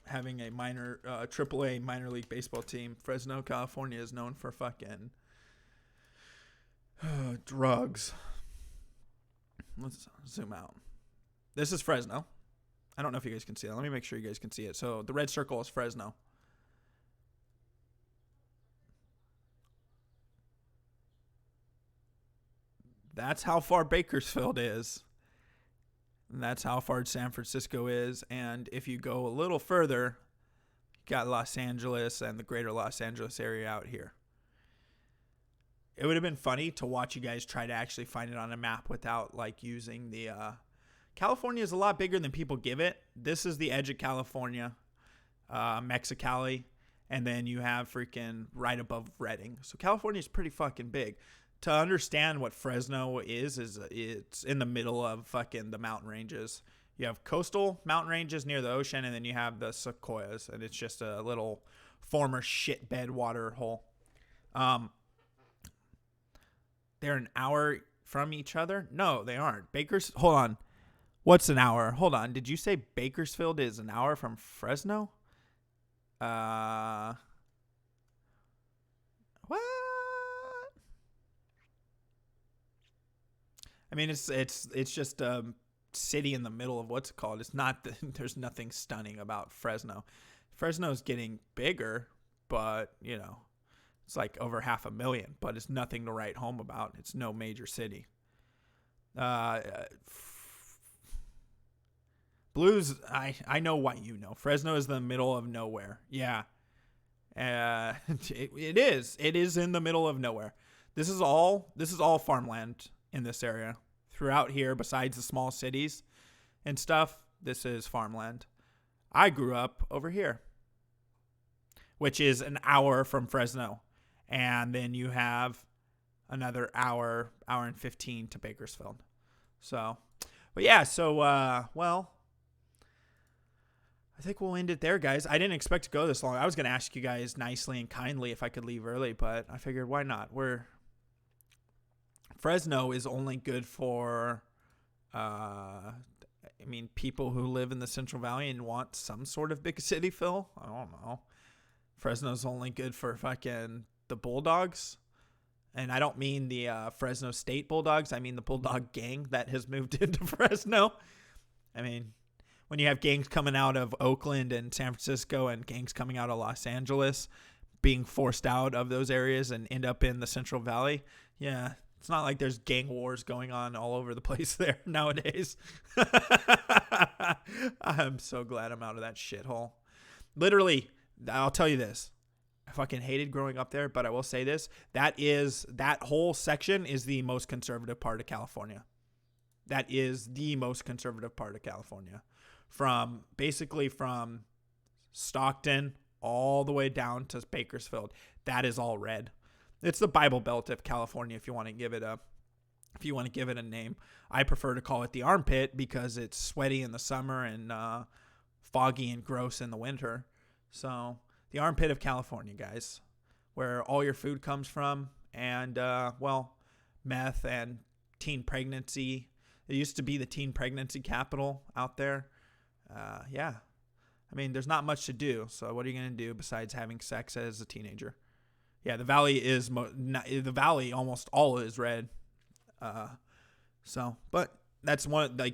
S3: having a AAA minor league baseball team, Fresno, California is known for fucking drugs. Let's zoom out. This is Fresno. I don't know if you guys can see that. Let me make sure you guys can see it. So the red circle is Fresno. That's how far Bakersfield is. And that's how far San Francisco is. And if you go a little further, you got Los Angeles and the greater Los Angeles area out here. It would have been funny to watch you guys try to actually find it on a map without like using the California is a lot bigger than people give it. This is the edge of California, Mexicali, and then you have freaking right above Redding. So California is pretty fucking big. To understand what Fresno is it's in the middle of fucking the mountain ranges. You have coastal mountain ranges near the ocean, and then you have the sequoias, and it's just a little former shitbed water hole. They're an hour from each other? No, they aren't. Hold on. What's an hour? Hold on. Did you say Bakersfield is an hour from Fresno? What? I mean, it's just a city in the middle of what's it called. It's not. There's nothing stunning about Fresno. Fresno's getting bigger, but you know, it's like over 500,000. But it's nothing to write home about. It's no major city. Blues, I know what you know. Fresno is the middle of nowhere. Yeah. It is. It is in the middle of nowhere. This is all farmland in this area. Throughout here, besides the small cities and stuff, this is farmland. I grew up over here, which is an hour from Fresno. And then you have another hour and 15 to Bakersfield. So, but yeah, well, I think we'll end it there, guys. I didn't expect to go this long. I was going to ask you guys nicely and kindly if I could leave early, but I figured why not? Fresno is only good for, people who live in the Central Valley and want some sort of big city feel. I don't know. Fresno's only good for fucking the Bulldogs And I don't mean the Fresno State Bulldogs. I mean the Bulldog gang that has moved into Fresno. I mean, when you have gangs coming out of Oakland and San Francisco and gangs coming out of Los Angeles being forced out of those areas and end up in the Central Valley, yeah, it's not like there's gang wars going on all over the place there nowadays. I'm so glad I'm out of that shithole. Literally, I'll tell you this. I fucking hated growing up there, but I will say this. That whole section is the most conservative part of California. That is the most conservative part of California. Basically from Stockton all the way down to Bakersfield. That is all red. It's the Bible Belt of California if you want to give it a name. I prefer to call it the armpit because it's sweaty in the summer and foggy and gross in the winter. So the armpit of California, guys, where all your food comes from, and meth and teen pregnancy. It used to be the teen pregnancy capital out there. Yeah. I mean, there's not much to do. So what are you going to do besides having sex as a teenager? Yeah, the valley almost all is red. But that's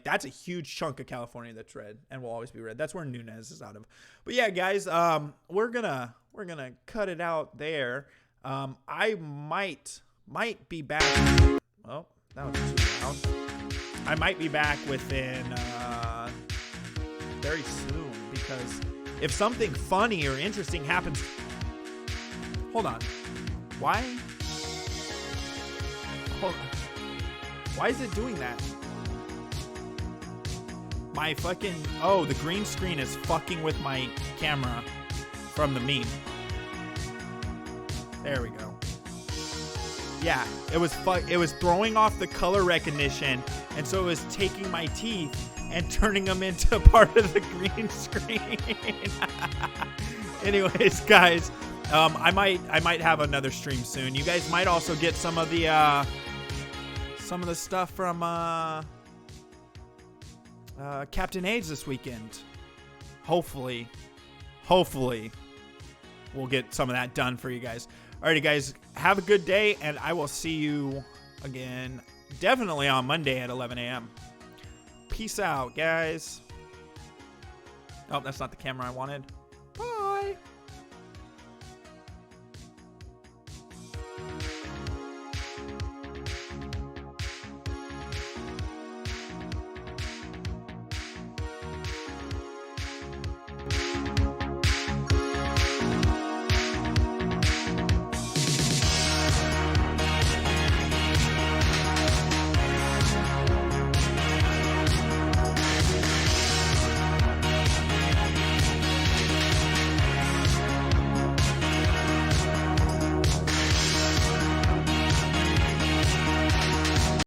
S3: that's a huge chunk of California that's red and will always be red. That's where Nunez is out of. But yeah, guys, we're gonna cut it out there. I might be back. Oh, that was too loud. I might be back within very soon, because if something funny or interesting happens. Hold on. Why? Hold on. Why is it doing that? My fucking... Oh, the green screen is fucking with my camera from the meme. There we go. Yeah, it was throwing off the color recognition, and so it was taking my teeth and turning them into part of the green screen. Anyways, guys, I might have another stream soon. You guys might also get some of the stuff from Captain AIDS this weekend. Hopefully we'll get some of that done for you guys. Alrighty, guys, have a good day, and I will see you again definitely on Monday at 11 a.m. Peace out, guys. Oh, that's not the camera I wanted.